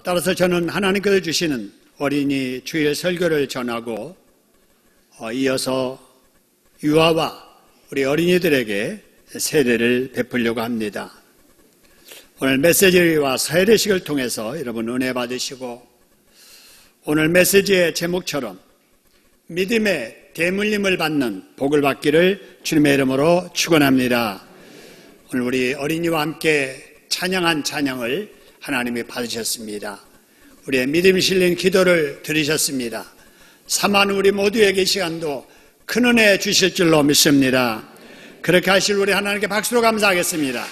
따라서 저는 하나님께서 주시는 어린이 주일 설교를 전하고 이어서 유아와 우리 어린이들에게 세례를 베풀려고 합니다. 오늘 메시지와 세례식을 통해서 여러분 은혜 받으시고, 오늘 메시지의 제목처럼 믿음의 대물림을 받는 복을 받기를 주님의 이름으로 축원합니다. 오늘 우리 어린이와 함께 찬양한 찬양을 하나님이 받으셨습니다. 우리의 믿음이 실린 기도를 들으셨습니다. 사모하는 우리 모두에게 이 시간도 큰 은혜 주실 줄로 믿습니다. 그렇게 하실 우리 하나님께 박수로 감사하겠습니다.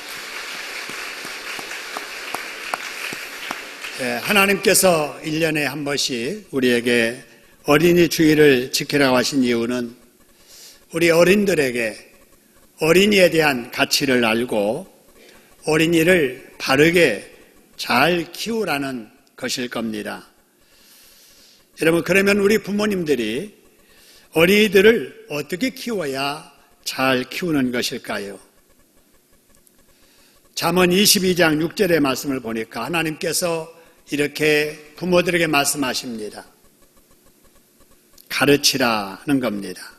하나님께서 1년에 한 번씩 우리에게 어린이 주일을 지키라고 하신 이유는 우리 어린들에게 어린이에 대한 가치를 알고 어린이를 바르게 잘 키우라는 것일 겁니다. 여러분, 그러면 우리 부모님들이 어린이들을 어떻게 키워야 잘 키우는 것일까요? 잠언 22장 6절의 말씀을 보니까 하나님께서 이렇게 부모들에게 말씀하십니다. 가르치라는 겁니다.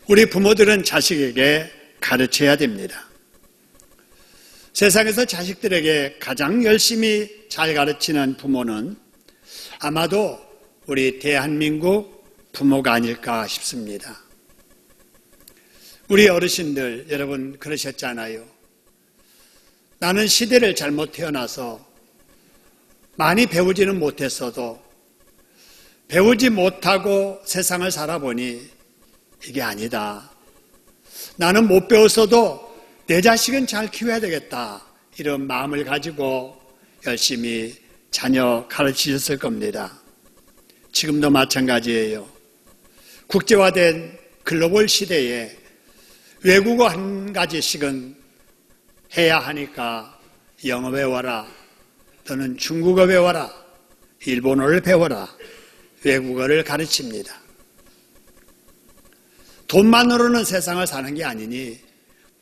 우리 부모들은 자식에게 가르쳐야 됩니다. 세상에서 자식들에게 가장 열심히 잘 가르치는 부모는 아마도 우리 대한민국 부모가 아닐까 싶습니다. 우리 어르신들 여러분 그러셨잖아요. 나는 시대를 잘못 태어나서 많이 배우지는 못했어도 배우지 못하고 세상을 살아보니 이게 아니다. 나는 못 배웠어도 내 자식은 잘 키워야 되겠다. 이런 마음을 가지고 열심히 자녀 가르치셨을 겁니다. 지금도 마찬가지예요. 국제화된 글로벌 시대에 외국어 한 가지씩은 해야 하니까 영어 배워라, 또는 중국어 배워라, 일본어를 배워라, 외국어를 가르칩니다. 돈만으로는 세상을 사는 게 아니니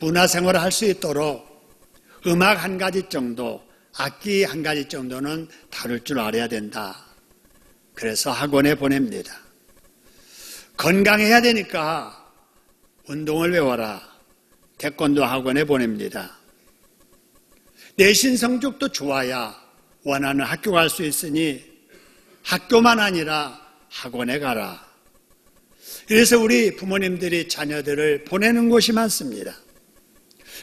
문화생활을 할 수 있도록 음악 한 가지 정도, 악기 한 가지 정도는 다룰 줄 알아야 된다. 그래서 학원에 보냅니다. 건강해야 되니까 운동을 배워라. 태권도 학원에 보냅니다. 내신 성적도 좋아야 원하는 학교 갈 수 있으니 학교만 아니라 학원에 가라. 그래서 우리 부모님들이 자녀들을 보내는 곳이 많습니다.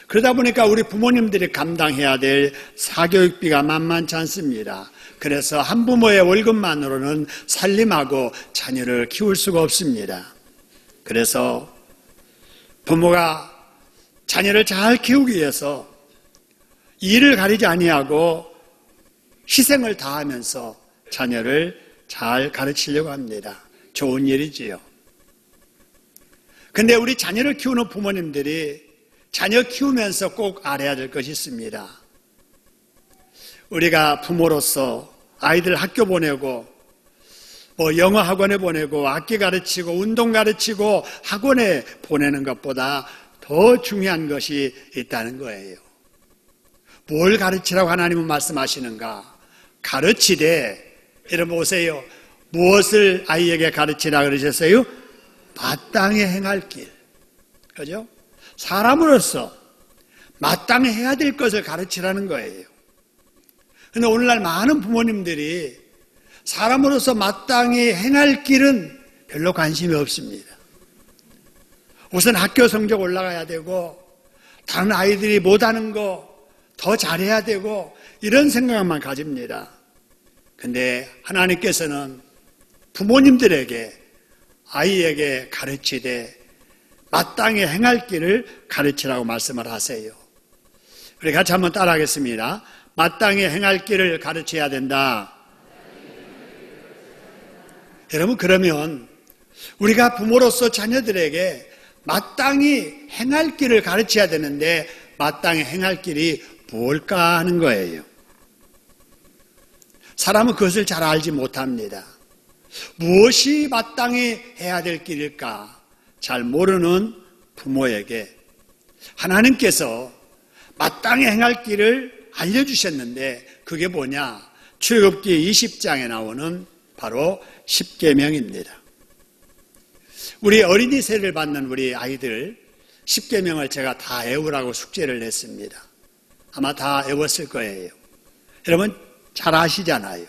그러다 보니까 우리 부모님들이 감당해야 될 사교육비가 만만치 않습니다. 그래서 한 부모의 월급만으로는 살림하고 자녀를 키울 수가 없습니다. 그래서 부모가 자녀를 잘 키우기 위해서 일을 가리지 아니하고 희생을 다하면서 자녀를 잘 가르치려고 합니다. 좋은 일이지요. 근데 우리 자녀를 키우는 부모님들이 자녀 키우면서 꼭 알아야 될 것이 있습니다. 우리가 부모로서 아이들 학교 보내고 영어 학원에 보내고 악기 가르치고 운동 가르치고 학원에 보내는 것보다 더 중요한 것이 있다는 거예요. 뭘 가르치라고 하나님은 말씀하시는가? 가르치되, 여러분 보세요. 무엇을 아이에게 가르치라 그러셨어요? 마땅히 행할 길. 그죠? 사람으로서 마땅히 해야 될 것을 가르치라는 거예요. 그런데 오늘날 많은 부모님들이 사람으로서 마땅히 행할 길은 별로 관심이 없습니다. 우선 학교 성적 올라가야 되고, 다른 아이들이 못하는 거 더 잘해야 되고, 이런 생각만 가집니다. 근데 하나님께서는 부모님들에게 아이에게 가르치되 마땅히 행할 길을 가르치라고 말씀을 하세요. 우리 같이 한번 따라하겠습니다. 마땅히 행할 길을 가르쳐야 된다. 여러분, 그러면 우리가 부모로서 자녀들에게 마땅히 행할 길을 가르쳐야 되는데 마땅히 행할 길이 뭘까 하는 거예요. 사람은 그것을 잘 알지 못합니다. 무엇이 마땅히 해야 될 길일까 잘 모르는 부모에게 하나님께서 마땅히 행할 길을 알려주셨는데 그게 뭐냐? 출애굽기 20장에 나오는 바로 십계명입니다. 우리 어린이 세를 받는 우리 아이들 십계명을 제가 다 외우라고 숙제를 냈습니다. 아마 다 외웠을 거예요. 여러분 잘 아시잖아요.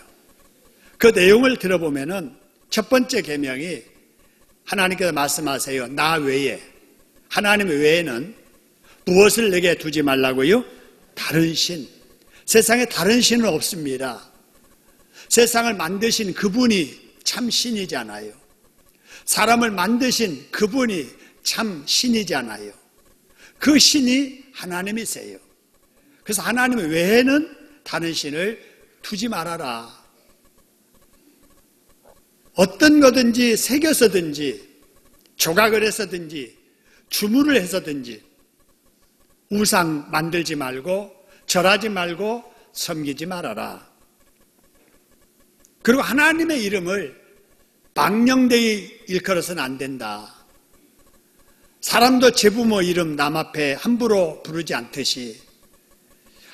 그 내용을 들어보면은 첫 번째 계명이 하나님께서 말씀하세요. 나 외에, 하나님 외에는 무엇을 내게 두지 말라고요? 다른 신. 세상에 다른 신은 없습니다. 세상을 만드신 그분이 참 신이잖아요. 사람을 만드신 그분이 참 신이잖아요. 그 신이 하나님이세요. 그래서 하나님 외에는 다른 신을 두지 말아라. 어떤 거든지 새겨서든지 조각을 해서든지 주문을 해서든지 우상 만들지 말고 절하지 말고 섬기지 말아라. 그리고 하나님의 이름을 망령되이 일컬어서는 안 된다. 사람도 제 부모 이름 남 앞에 함부로 부르지 않듯이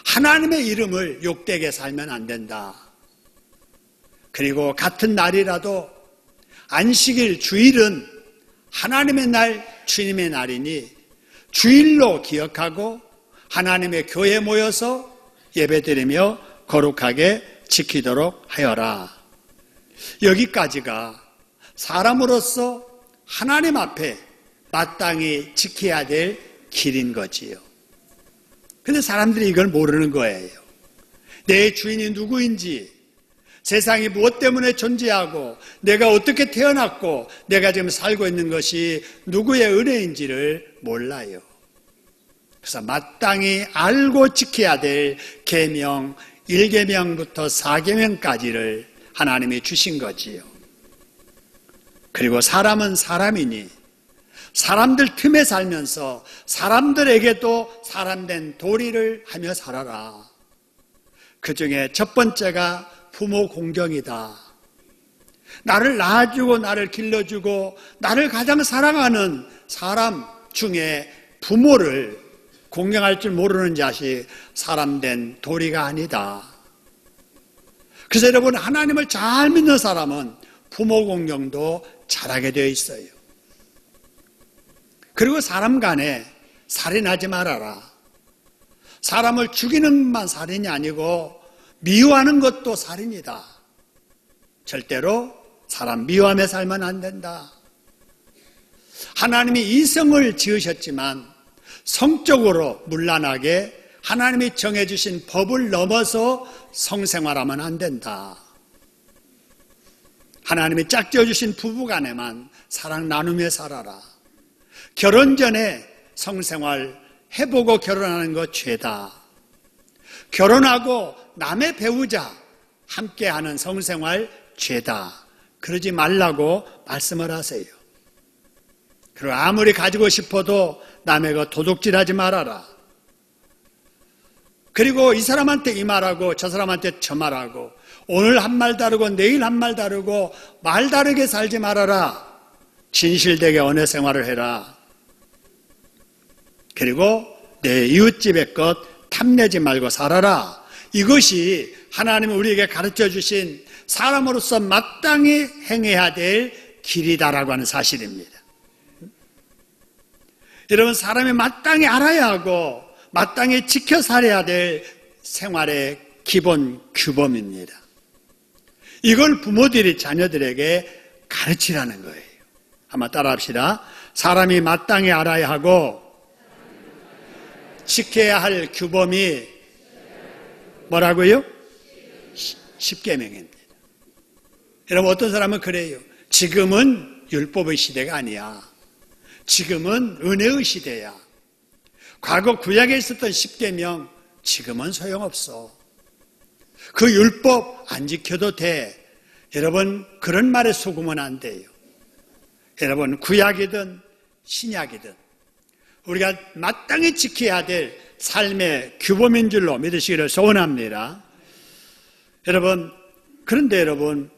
하나님의 이름을 욕되게 살면 안 된다. 그리고 같은 날이라도 안식일 주일은 하나님의 날, 주님의 날이니 주일로 기억하고 하나님의 교회에 모여서 예배드리며 거룩하게 지키도록 하여라. 여기까지가 사람으로서 하나님 앞에 마땅히 지켜야 될 길인 거지요. 근데 사람들이 이걸 모르는 거예요. 내 주인이 누구인지, 세상이 무엇 때문에 존재하고 내가 어떻게 태어났고 내가 지금 살고 있는 것이 누구의 은혜인지를 몰라요. 그래서 마땅히 알고 지켜야 될 계명 1계명부터 4계명까지를 하나님이 주신 거지요. 그리고 사람은 사람이니 사람들 틈에 살면서 사람들에게도 사람된 도리를 하며 살아라. 그 중에 첫 번째가 부모 공경이다. 나를 낳아주고 나를 길러주고 나를 가장 사랑하는 사람 중에 부모를 공경할 줄 모르는 자식 사람된 도리가 아니다. 그래서 여러분 하나님을 잘 믿는 사람은 부모 공경도 잘하게 되어 있어요. 그리고 사람 간에 살인하지 말아라. 사람을 죽이는 것만 살인이 아니고 미워하는 것도 살인이다. 절대로 사람 미워하며 살면 안 된다. 하나님이 이성을 지으셨지만 성적으로 문란하게 하나님이 정해주신 법을 넘어서 성생활하면 안 된다. 하나님이 짝지어주신 부부간에만 사랑 나누며 살아라. 결혼 전에 성생활 해보고 결혼하는 거 죄다. 결혼하고 남의 배우자 함께하는 성생활 죄다. 그러지 말라고 말씀을 하세요. 그리고 아무리 가지고 싶어도 남의 거 도둑질하지 말아라. 그리고 이 사람한테 이 말하고 저 사람한테 저 말하고 오늘 한 말 다르고 내일 한 말 다르고 말 다르게 살지 말아라. 진실되게 언어 생활을 해라. 그리고 내 이웃집의 것 탐내지 말고 살아라. 이것이 하나님이 우리에게 가르쳐 주신 사람으로서 마땅히 행해야 될 길이다라고 하는 사실입니다. 여러분 사람이 마땅히 알아야 하고 마땅히 지켜 살아야 될 생활의 기본 규범입니다. 이걸 부모들이 자녀들에게 가르치라는 거예요. 한번 따라합시다. 사람이 마땅히 알아야 하고 지켜야 할 규범이 뭐라고요? 십계명입니다. 여러분 어떤 사람은 그래요. 지금은 율법의 시대가 아니야. 지금은 은혜의 시대야. 과거 구약에 있었던 십계명 지금은 소용없어. 그 율법 안 지켜도 돼. 여러분 그런 말에 속으면 안 돼요. 여러분 구약이든 신약이든 우리가 마땅히 지켜야 될 삶의 규범인 줄로 믿으시기를 소원합니다. 여러분 그런데 여러분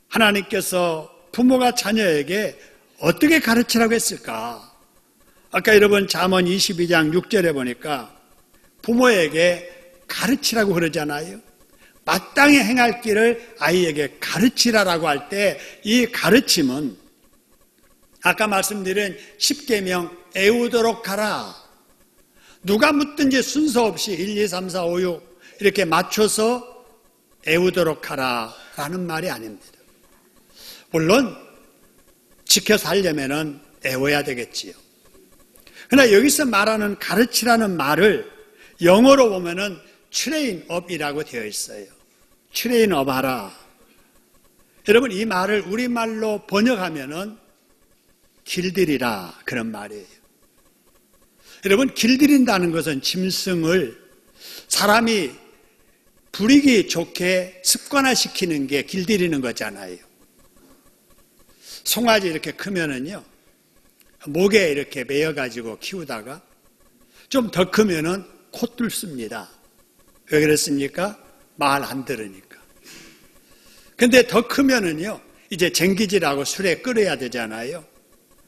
하나님께서 부모가 자녀에게 어떻게 가르치라고 했을까? 아까 여러분 잠언 22장 6절에 보니까 부모에게 가르치라고 그러잖아요. 마땅히 행할 길을 아이에게 가르치라라고 할 때 이 가르침은 아까 말씀드린 십계명 애우도록 하라. 누가 묻든지 순서 없이 1, 2, 3, 4, 5, 6 이렇게 맞춰서 애우도록 하라라는 말이 아닙니다. 물론 지켜 살려면은 애워야 되겠지요. 그러나 여기서 말하는 가르치라는 말을 영어로 보면은 트레인 업이라고 되어 있어요. 트레인 업 하라. 여러분 이 말을 우리말로 번역하면은 길들이라 그런 말이에요. 여러분 길들인다는 것은 짐승을 사람이 부리기 좋게 습관화시키는 게 길들이는 거잖아요. 송아지 이렇게 크면은요 목에 이렇게 매여가지고 키우다가 좀 더 크면은 코 뚫습니다. 왜 그랬습니까? 말 안 들으니까. 근데 더 크면은요 이제 쟁기질하고 술에 끓여야 되잖아요.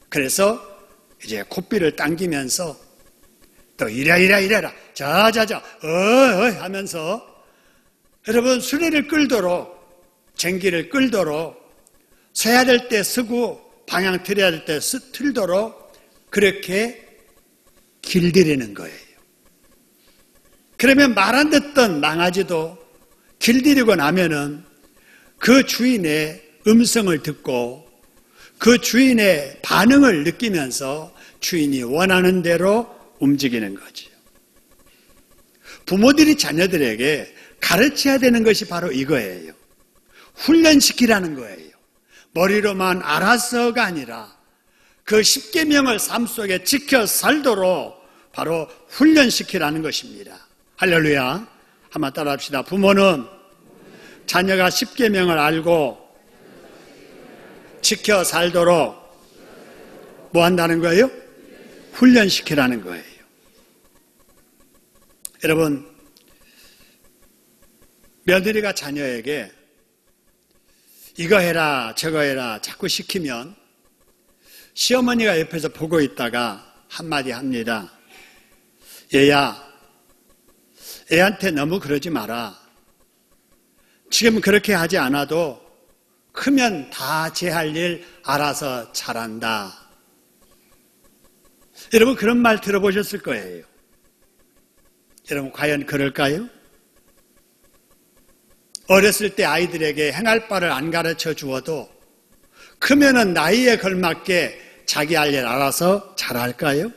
그래서 이제 코삐를 당기면서 또 이래라 자자자 하면서 여러분 수레를 끌도록 쟁기를 끌도록 서야 될 때 서고 방향 틀어야 될 때 틀도록 그렇게 길들이는 거예요. 그러면 말 안 듣던 망아지도 길들이고 나면은 그 주인의 음성을 듣고 그 주인의 반응을 느끼면서 주인이 원하는 대로 움직이는 거지요. 부모들이 자녀들에게 가르쳐야 되는 것이 바로 이거예요. 훈련시키라는 거예요. 머리로만 알아서가 아니라 그 십계명을 삶 속에 지켜 살도록 바로 훈련시키라는 것입니다. 할렐루야. 한번 따라합시다. 부모는 자녀가 십계명을 알고 지켜 살도록 뭐 한다는 거예요? 훈련시키라는 거예요. 여러분, 며느리가 자녀에게 이거 해라 저거 해라 자꾸 시키면 시어머니가 옆에서 보고 있다가 한마디 합니다. 얘야, 애한테 너무 그러지 마라. 지금 그렇게 하지 않아도 크면 다 제 할 일 알아서 잘한다. 여러분 그런 말 들어보셨을 거예요. 여러분 과연 그럴까요? 어렸을 때 아이들에게 행할 바를 안 가르쳐 주어도 크면은 나이에 걸맞게 자기 할 일 알아서 잘할까요?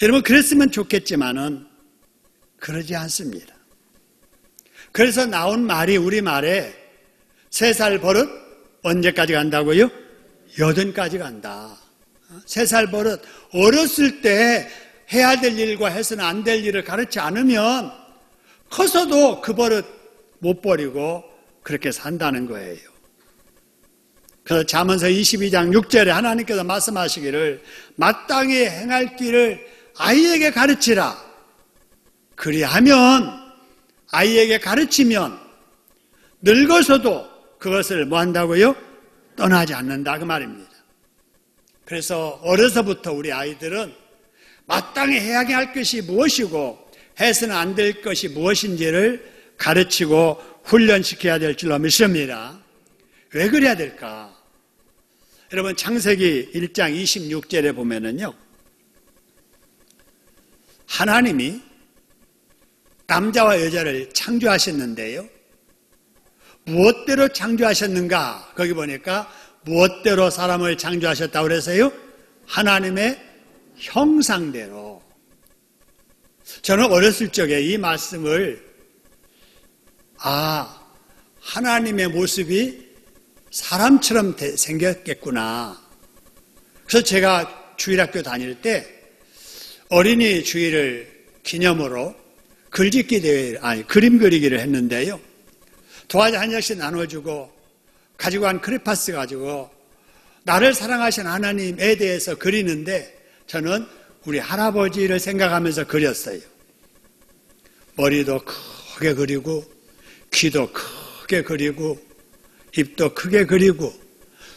여러분 그랬으면 좋겠지만은 그러지 않습니다. 그래서 나온 말이 우리말에 3살 버릇 언제까지 간다고요? 80까지 간다. 3살 버릇 어렸을 때 해야 될 일과 해서는 안 될 일을 가르치지 않으면 커서도 그 버릇 못 버리고 그렇게 산다는 거예요. 그래서 잠언서 22장 6절에 하나님께서 말씀하시기를 마땅히 행할 길을 아이에게 가르치라. 그리하면 아이에게 가르치면 늙어서도 그것을 뭐 한다고요? 떠나지 않는다 그 말입니다. 그래서 어려서부터 우리 아이들은 마땅히 해야 할 것이 무엇이고 해서는 안 될 것이 무엇인지를 가르치고 훈련시켜야 될 줄로 믿습니다. 왜 그래야 될까? 여러분 창세기 1장 26절에 보면은요 하나님이 남자와 여자를 창조하셨는데요 무엇대로 창조하셨는가? 거기 보니까 무엇대로 사람을 창조하셨다고 그래서요 하나님의 형상대로. 저는 어렸을 적에 이 말씀을 하나님의 모습이 사람처럼 생겼겠구나. 그래서 제가 주일학교 다닐 때 어린이 주일을 기념으로 글짓기 대회, 그림 그리기를 했는데요. 도화지 한 장씩 나눠주고 가지고 간 크레파스 가지고 나를 사랑하신 하나님에 대해서 그리는데 저는 우리 할아버지를 생각하면서 그렸어요. 머리도 크게 그리고 귀도 크게 그리고 입도 크게 그리고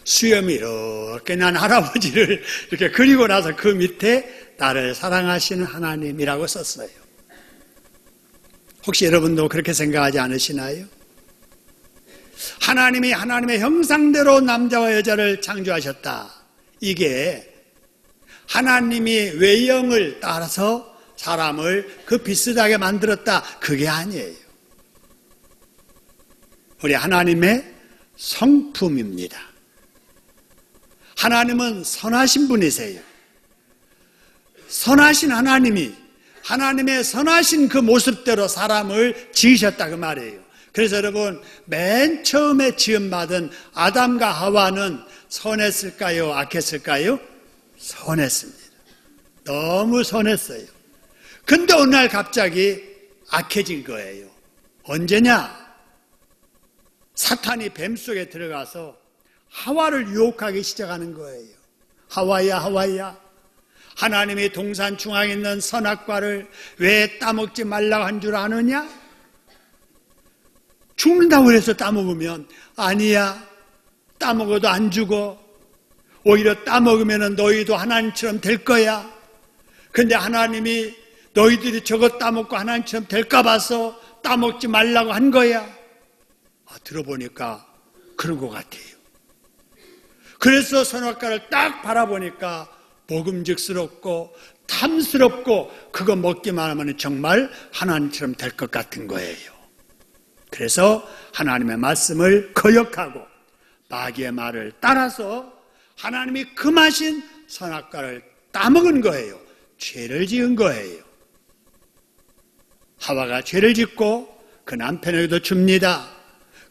수염이 이렇게 난 할아버지를 이렇게 그리고 나서 그 밑에 나를 사랑하시는 하나님이라고 썼어요. 혹시 여러분도 그렇게 생각하지 않으시나요? 하나님이 하나님의 형상대로 남자와 여자를 창조하셨다. 이게 하나님이 외형을 따라서 사람을 그 비슷하게 만들었다. 그게 아니에요. 우리 하나님의 성품입니다. 하나님은 선하신 분이세요. 선하신 하나님이 하나님의 선하신 그 모습대로 사람을 지으셨다 그 말이에요. 그래서 여러분, 맨 처음에 지음받은 아담과 하와는 선했을까요? 악했을까요? 선했습니다. 너무 선했어요. 근데 어느 날 갑자기 악해진 거예요. 언제냐? 사탄이 뱀 속에 들어가서 하와를 유혹하기 시작하는 거예요. 하와야, 하와야, 하나님이 동산 중앙에 있는 선악과를 왜 따먹지 말라고 한 줄 아느냐? 죽는다고 해서 따먹으면 아니야, 따먹어도 안 죽어. 오히려 따먹으면 너희도 하나님처럼 될 거야. 근데 하나님이 너희들이 저것 따먹고 하나님처럼 될까 봐서 따먹지 말라고 한 거야. 들어보니까 그런 것 같아요. 그래서 선악과를 딱 바라보니까 먹음직스럽고 탐스럽고 그거 먹기만 하면 정말 하나님처럼 될 것 같은 거예요. 그래서 하나님의 말씀을 거역하고 마귀의 말을 따라서 하나님이 금하신 선악과를 따먹은 거예요. 죄를 지은 거예요. 하와가 죄를 짓고 그 남편에게도 줍니다.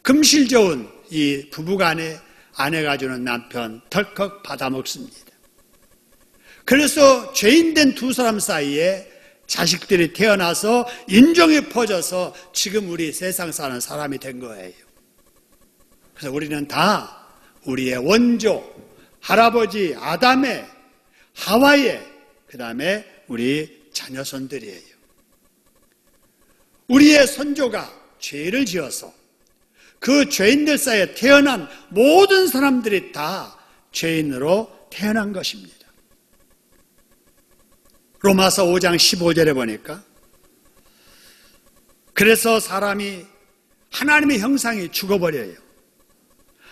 금실 좋은 이 부부간에 아내가 주는 남편 덜컥 받아먹습니다. 그래서 죄인된 두 사람 사이에 자식들이 태어나서 인종이 퍼져서 지금 우리 세상 사는 사람이 된 거예요. 그래서 우리는 다 우리의 원조 할아버지 아담의 하와의 그 다음에 우리 자녀손들이에요. 우리의 선조가 죄를 지어서 그 죄인들 사이에 태어난 모든 사람들이 다 죄인으로 태어난 것입니다. 로마서 5장 15절에 보니까 그래서 사람이 하나님의 형상이 죽어버려요.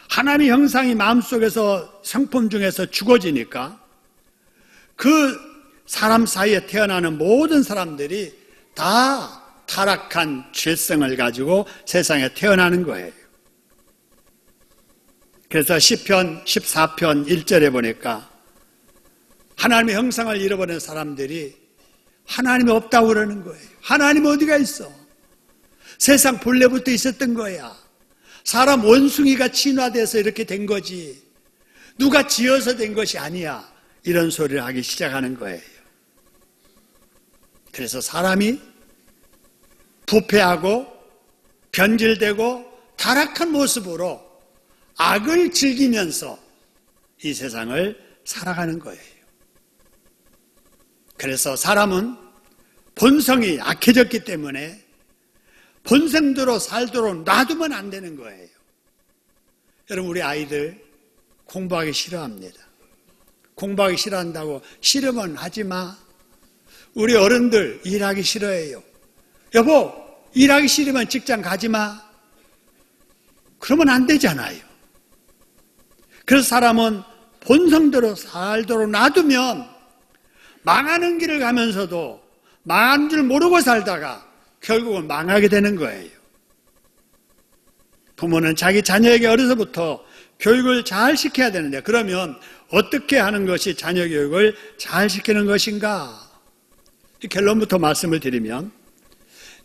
하나님의 형상이 마음속에서 성품 중에서 죽어지니까 그 사람 사이에 태어나는 모든 사람들이 다 타락한 죄성을 가지고 세상에 태어나는 거예요. 그래서 시편 14편 1절에 보니까 하나님의 형상을 잃어버린 사람들이 하나님이 없다고 그러는 거예요. 하나님 어디가 있어? 세상 본래부터 있었던 거야. 사람 원숭이가 진화돼서 이렇게 된 거지 누가 지어서 된 것이 아니야. 이런 소리를 하기 시작하는 거예요. 그래서 사람이 부패하고 변질되고 타락한 모습으로 악을 즐기면서 이 세상을 살아가는 거예요. 그래서 사람은 본성이 악해졌기 때문에 본성대로 살도록 놔두면 안 되는 거예요. 여러분, 우리 아이들 공부하기 싫어합니다. 공부하기 싫어한다고 싫으면 하지 마. 우리 어른들 일하기 싫어해요. 여보, 일하기 싫으면 직장 가지 마. 그러면 안 되잖아요. 그래서 사람은 본성대로 살도록 놔두면 망하는 길을 가면서도 망한 줄 모르고 살다가 결국은 망하게 되는 거예요. 부모는 자기 자녀에게 어려서부터 교육을 잘 시켜야 되는데 그러면 어떻게 하는 것이 자녀 교육을 잘 시키는 것인가? 이 결론부터 말씀을 드리면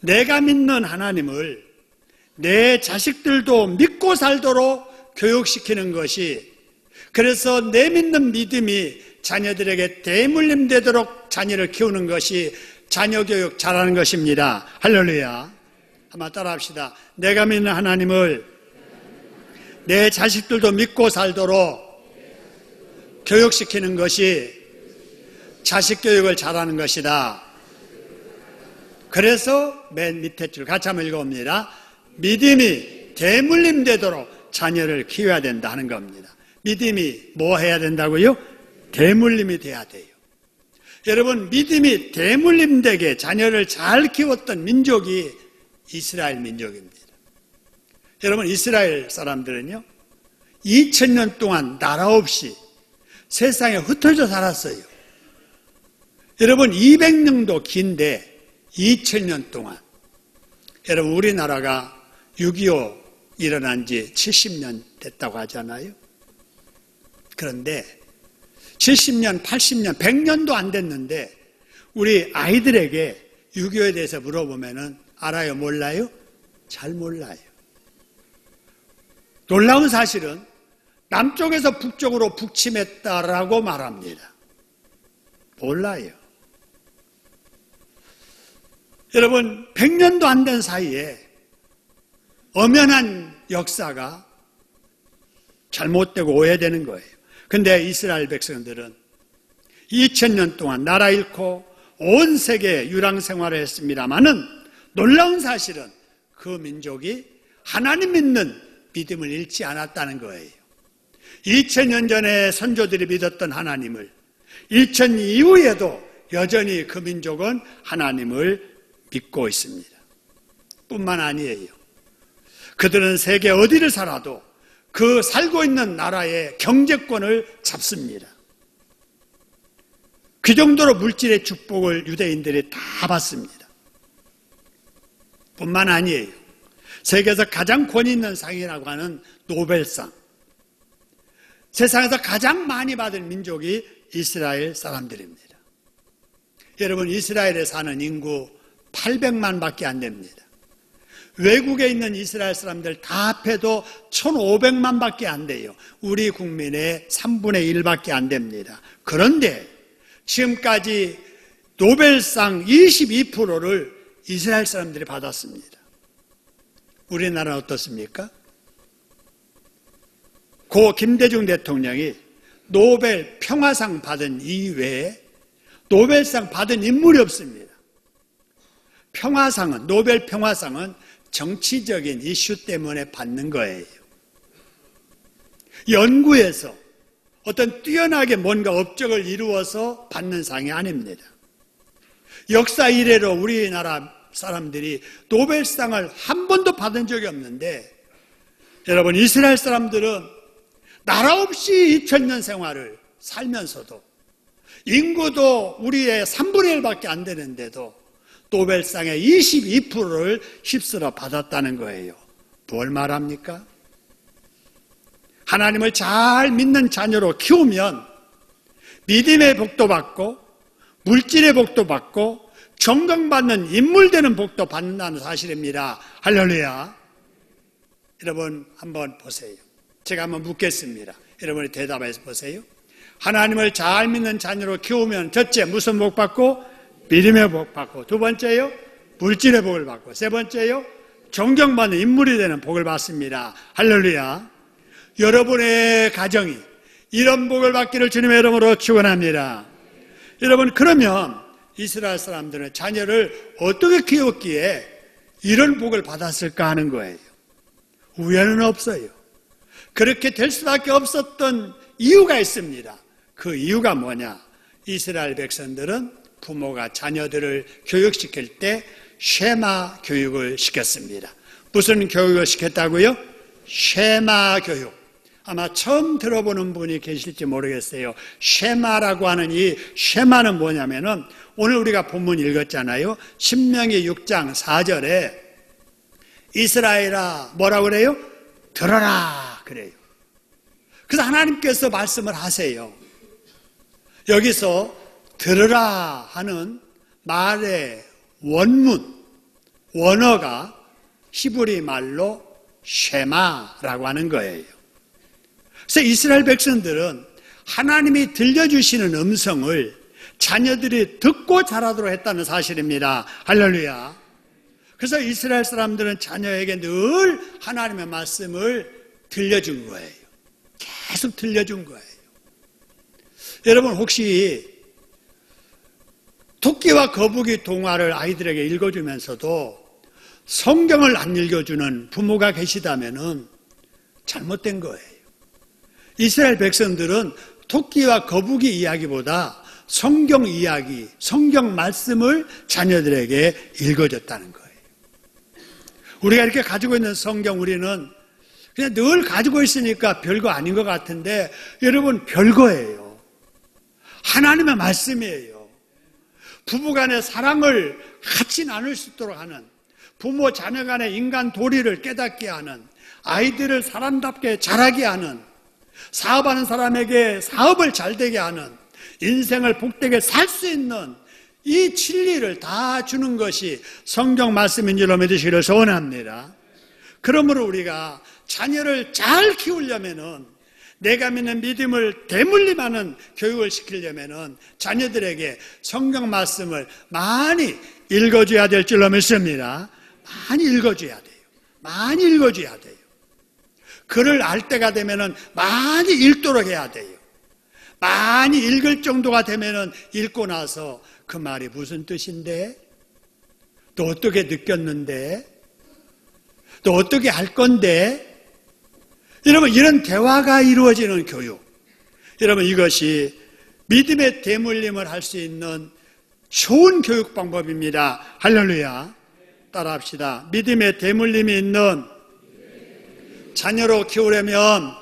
내가 믿는 하나님을 내 자식들도 믿고 살도록 교육시키는 것이 그래서 내 믿는 믿음이 자녀들에게 대물림 되도록 자녀를 키우는 것이 자녀 교육 잘하는 것입니다. 할렐루야. 한번 따라 합시다. 내가 믿는 하나님을 내 자식들도 믿고 살도록 교육시키는 것이 자식 교육을 잘하는 것이다. 그래서 맨 밑에 줄 같이 한번 읽어봅니다. 믿음이 대물림 되도록 자녀를 키워야 된다 하는 겁니다. 믿음이 뭐 해야 된다고요? 대물림이 돼야 돼요. 여러분, 믿음이 대물림되게 자녀를 잘 키웠던 민족이 이스라엘 민족입니다. 여러분, 이스라엘 사람들은요, 2000년 동안 나라 없이 세상에 흩어져 살았어요. 여러분, 200년도 긴데 2000년 동안. 여러분, 우리나라가 6.25 일어난 지 70년 됐다고 하잖아요. 그런데 70년, 80년, 100년도 안 됐는데 우리 아이들에게 6.25에 대해서 물어보면은 알아요? 몰라요? 잘 몰라요. 놀라운 사실은 남쪽에서 북쪽으로 북침했다라고 말합니다. 몰라요. 여러분, 100년도 안 된 사이에 엄연한 역사가 잘못되고 오해되는 거예요. 근데 이스라엘 백성들은 2000년 동안 나라 잃고 온 세계에 유랑 생활을 했습니다마는 놀라운 사실은 그 민족이 하나님 믿는 믿음을 잃지 않았다는 거예요. 2000년 전에 선조들이 믿었던 하나님을 2000년 이후에도 여전히 그 민족은 하나님을 믿고 있습니다. 뿐만 아니에요. 그들은 세계 어디를 살아도 그 살고 있는 나라의 경제권을 잡습니다. 그 정도로 물질의 축복을 유대인들이 다 받습니다. 뿐만 아니에요. 세계에서 가장 권위 있는 상이라고 하는 노벨상. 세상에서 가장 많이 받은 민족이 이스라엘 사람들입니다. 여러분, 이스라엘에 사는 인구 800만 밖에 안 됩니다. 외국에 있는 이스라엘 사람들 다 합해도 1500만 밖에 안 돼요. 우리 국민의 3분의 1밖에 안 됩니다. 그런데 지금까지 노벨상 22%를 이스라엘 사람들이 받았습니다. 우리나라는 어떻습니까? 고 김대중 대통령이 노벨 평화상 받은 이외에 노벨상 받은 인물이 없습니다. 평화상은, 노벨 평화상은 정치적인 이슈 때문에 받는 거예요. 연구에서 어떤 뛰어나게 뭔가 업적을 이루어서 받는 상이 아닙니다. 역사 이래로 우리나라 사람들이 노벨상을 한 번도 받은 적이 없는데, 여러분, 이스라엘 사람들은 나라 없이 2000년 생활을 살면서도 인구도 우리의 3분의 1밖에 안 되는데도 노벨상의 22%를 휩쓸어 받았다는 거예요. 뭘 말합니까? 하나님을 잘 믿는 자녀로 키우면 믿음의 복도 받고 물질의 복도 받고 존경받는 인물 되는 복도 받는다는 사실입니다. 할렐루야. 여러분, 한번 보세요. 제가 한번 묻겠습니다. 여러분이 대답해서 보세요. 하나님을 잘 믿는 자녀로 키우면 첫째 무슨 복 받고? 믿음의 복 받고, 두 번째요, 물질의 복을 받고, 세 번째요, 존경받는 인물이 되는 복을 받습니다. 할렐루야. 여러분의 가정이 이런 복을 받기를 주님의 이름으로 축원합니다. 여러분, 그러면 이스라엘 사람들은 자녀를 어떻게 키웠기에 이런 복을 받았을까 하는 거예요. 우연은 없어요. 그렇게 될 수밖에 없었던 이유가 있습니다. 그 이유가 뭐냐? 이스라엘 백성들은 부모가 자녀들을 교육시킬 때 쉐마 교육을 시켰습니다. 무슨 교육을 시켰다고요? 쉐마 교육. 아마 처음 들어보는 분이 계실지 모르겠어요. 쉐마라고 하는 이 쉐마는 뭐냐면은 오늘 우리가 본문 읽었잖아요. 신명기 6장 4절에 이스라엘아 뭐라고 그래요? 들어라 그래요. 그래서 하나님께서 말씀을 하세요. 여기서 들으라 하는 말의 원문, 원어가 히브리 말로 쉐마라고 하는 거예요. 그래서 이스라엘 백성들은 하나님이 들려주시는 음성을 자녀들이 듣고 자라도록 했다는 사실입니다. 할렐루야. 그래서 이스라엘 사람들은 자녀에게 늘 하나님의 말씀을 들려준 거예요. 계속 들려준 거예요. 여러분, 혹시 토끼와 거북이 동화를 아이들에게 읽어주면서도 성경을 안 읽어주는 부모가 계시다면 잘못된 거예요. 이스라엘 백성들은 토끼와 거북이 이야기보다 성경 이야기, 성경 말씀을 자녀들에게 읽어줬다는 거예요. 우리가 이렇게 가지고 있는 성경 우리는 그냥 늘 가지고 있으니까 별거 아닌 것 같은데 여러분 별거예요. 하나님의 말씀이에요. 부부간의 사랑을 같이 나눌 수 있도록 하는, 부모 자녀 간의 인간 도리를 깨닫게 하는, 아이들을 사람답게 자라게 하는, 사업하는 사람에게 사업을 잘 되게 하는, 인생을 복되게 살 수 있는 이 진리를 다 주는 것이 성경 말씀인 줄로 믿으시기를 소원합니다. 그러므로 우리가 자녀를 잘 키우려면은, 내가 믿는 믿음을 대물림하는 교육을 시키려면은 자녀들에게 성경 말씀을 많이 읽어줘야 될 줄로 믿습니다. 많이 읽어줘야 돼요. 많이 읽어줘야 돼요. 글을 알 때가 되면은 많이 읽도록 해야 돼요. 많이 읽을 정도가 되면은 읽고 나서 그 말이 무슨 뜻인데? 또 어떻게 느꼈는데? 또 어떻게 할 건데? 여러분, 이런 대화가 이루어지는 교육. 여러분, 이것이 믿음의 대물림을 할 수 있는 좋은 교육 방법입니다. 할렐루야. 따라합시다. 믿음의 대물림이 있는 자녀로 키우려면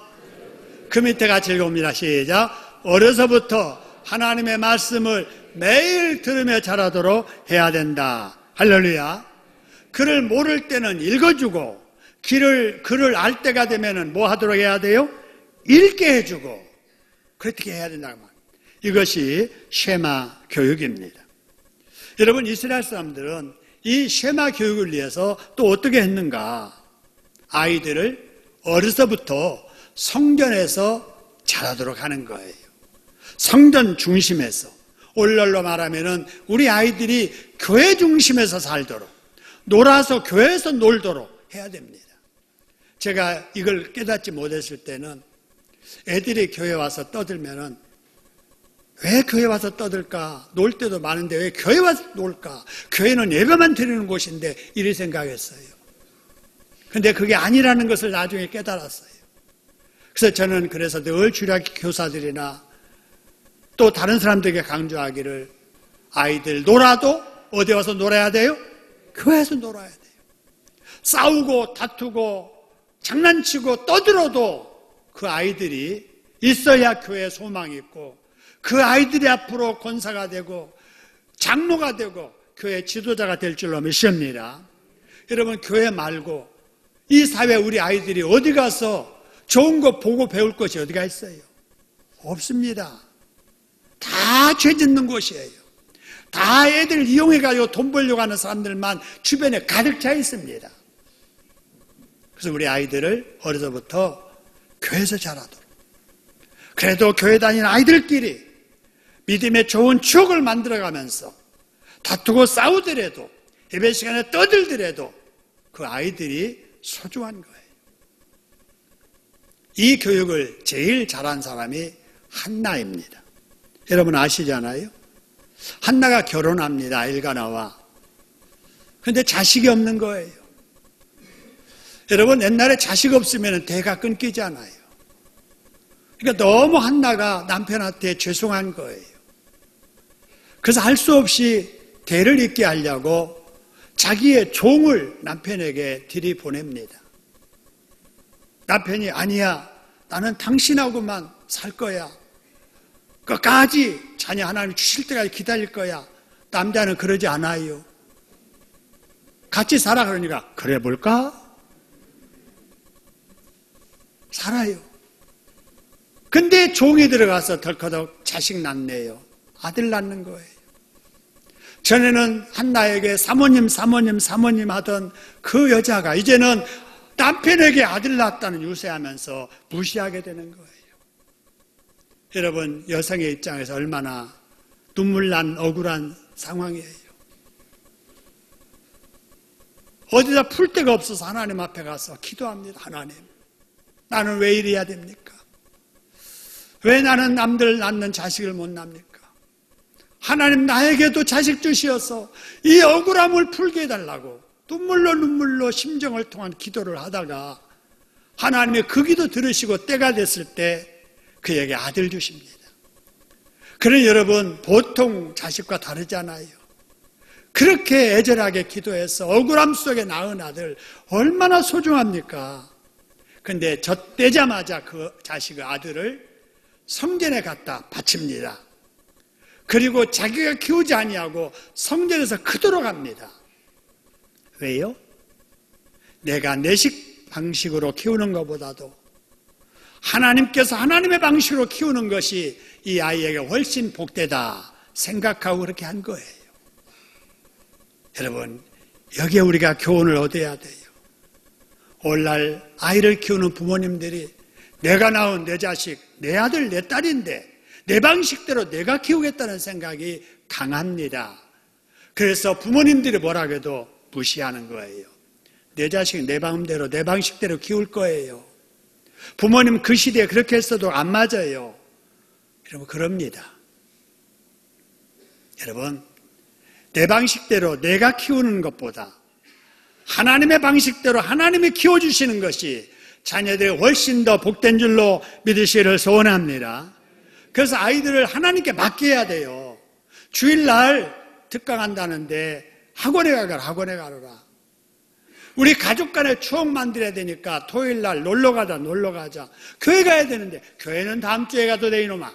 그 밑에가 즐거웁니다. 시작. 어려서부터 하나님의 말씀을 매일 들으며 자라도록 해야 된다. 할렐루야. 글을 모를 때는 읽어주고, 글을 알 때가 되면 뭐 하도록 해야 돼요? 읽게 해주고, 그렇게 해야 된다고 말합니다. 이것이 쉐마 교육입니다. 여러분, 이스라엘 사람들은 이 쉐마 교육을 위해서 또 어떻게 했는가? 아이들을 어려서부터 성전에서 자라도록 하는 거예요. 성전 중심에서. 오늘날로 말하면은 우리 아이들이 교회 중심에서 살도록, 놀아서 교회에서 놀도록 해야 됩니다. 제가 이걸 깨닫지 못했을 때는 애들이 교회 와서 떠들면은 왜 교회 와서 떠들까? 놀 때도 많은데 왜 교회 와서 놀까? 교회는 예배만 드리는 곳인데 이렇게 생각했어요. 근데 그게 아니라는 것을 나중에 깨달았어요. 그래서 저는 그래서 늘 주일학교 교사들이나 또 다른 사람들에게 강조하기를, 아이들 놀아도 어디 와서 놀아야 돼요? 교회에서 놀아야 돼요. 싸우고 다투고 장난치고 떠들어도 그 아이들이 있어야 교회에 소망이 있고, 그 아이들이 앞으로 권사가 되고 장로가 되고 교회 지도자가 될 줄로 믿습니다. 여러분, 교회 말고 이 사회 우리 아이들이 어디 가서 좋은 거 보고 배울 것이 어디가 있어요? 없습니다. 다 죄 짓는 곳이에요. 다 애들 이용해가지고 돈 벌려고 하는 사람들만 주변에 가득 차 있습니다. 그래서 우리 아이들을 어려서부터 교회에서 자라도록, 그래도 교회 다니는 아이들끼리 믿음의 좋은 추억을 만들어가면서 다투고 싸우더라도, 예배 시간에 떠들더라도 그 아이들이 소중한 거예요. 이 교육을 제일 잘한 사람이 한나입니다. 여러분 아시잖아요? 한나가 결혼합니다. 엘가나와. 그런데 자식이 없는 거예요. 여러분, 옛날에 자식 없으면 대가 끊기잖아요. 그러니까 너무 한나가 남편한테 죄송한 거예요. 그래서 할 수 없이 대를 잇게 하려고 자기의 종을 남편에게 들이보냅니다. 남편이 아니야, 나는 당신하고만 살 거야. 끝까지 자녀 하나님 주실 때까지 기다릴 거야. 남자는 그러지 않아요. 같이 살아 그러니까 그래 볼까? 살아요. 근데 종이 들어가서 덜커덕 자식 낳네요. 아들 낳는 거예요. 전에는 한나에게 사모님 하던 그 여자가 이제는 남편에게 아들 낳았다는 유세하면서 무시하게 되는 거예요. 여러분, 여성의 입장에서 얼마나 눈물 난 억울한 상황이에요. 어디다 풀 데가 없어서 하나님 앞에 가서 기도합니다. 하나님, 나는 왜 이래야 됩니까? 왜 나는 남들 낳는 자식을 못 낳습니까? 하나님, 나에게도 자식 주시어서 이 억울함을 풀게 해달라고 눈물로 심정을 통한 기도를 하다가 하나님의 그 기도 들으시고 때가 됐을 때 그에게 아들 주십니다. 그러나 여러분, 보통 자식과 다르잖아요. 그렇게 애절하게 기도해서 억울함 속에 낳은 아들 얼마나 소중합니까? 근데 젖되자마자 그 자식의 아들을 성전에 갖다 바칩니다. 그리고 자기가 키우지 아니하고 성전에서 크도록 합니다. 왜요? 내가 내식 방식으로 키우는 것보다도 하나님께서 하나님의 방식으로 키우는 것이 이 아이에게 훨씬 복되다 생각하고 그렇게 한 거예요. 여러분, 여기에 우리가 교훈을 얻어야 돼요. 오늘날 아이를 키우는 부모님들이 내가 낳은 내 자식, 내 아들, 내 딸인데 내 방식대로 내가 키우겠다는 생각이 강합니다. 그래서 부모님들이 뭐라 해도 무시하는 거예요. 내 자식 내 마음대로 내 방식대로 키울 거예요. 부모님 그 시대에 그렇게 했어도 안 맞아요. 여러분, 그럽니다. 여러분, 내 방식대로 내가 키우는 것보다 하나님의 방식대로 하나님이 키워주시는 것이 자녀들이 훨씬 더 복된 줄로 믿으시기를 소원합니다. 그래서 아이들을 하나님께 맡겨야 돼요. 주일날 특강한다는데 학원에 가라. 우리 가족 간에 추억 만들어야 되니까 토요일날 놀러 가자. 교회 가야 되는데 교회는 다음 주에 가도 돼 이놈아.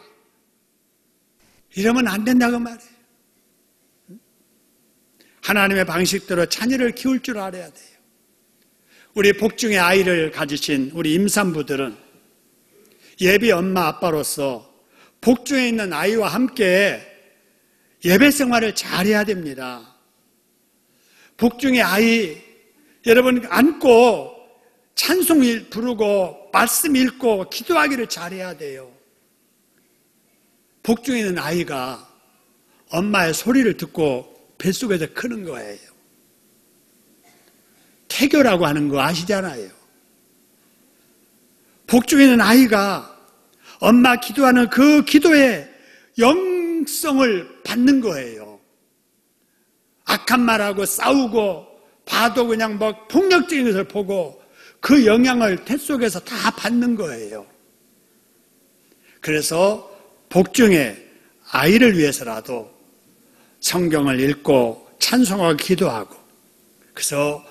이러면 안 된다고 말이에요. 하나님의 방식대로 자녀를 키울 줄 알아야 돼요. 우리 복중의 아이를 가지신 우리 임산부들은 예비 엄마 아빠로서 복중에 있는 아이와 함께 예배 생활을 잘해야 됩니다. 복중의 아이 여러분 안고 찬송 부르고 말씀 읽고 기도하기를 잘해야 돼요. 복중에 있는 아이가 엄마의 소리를 듣고 뱃속에서 크는 거예요. 태교라고 하는 거 아시잖아요. 복중에 있는 아이가 엄마 기도하는 그 기도의 영성을 받는 거예요. 악한 말하고 싸우고 봐도 그냥 뭐 폭력적인 것을 보고 그 영향을 태 속에서 다 받는 거예요. 그래서 복중에 아이를 위해서라도 성경을 읽고 찬송하고 기도하고 그래서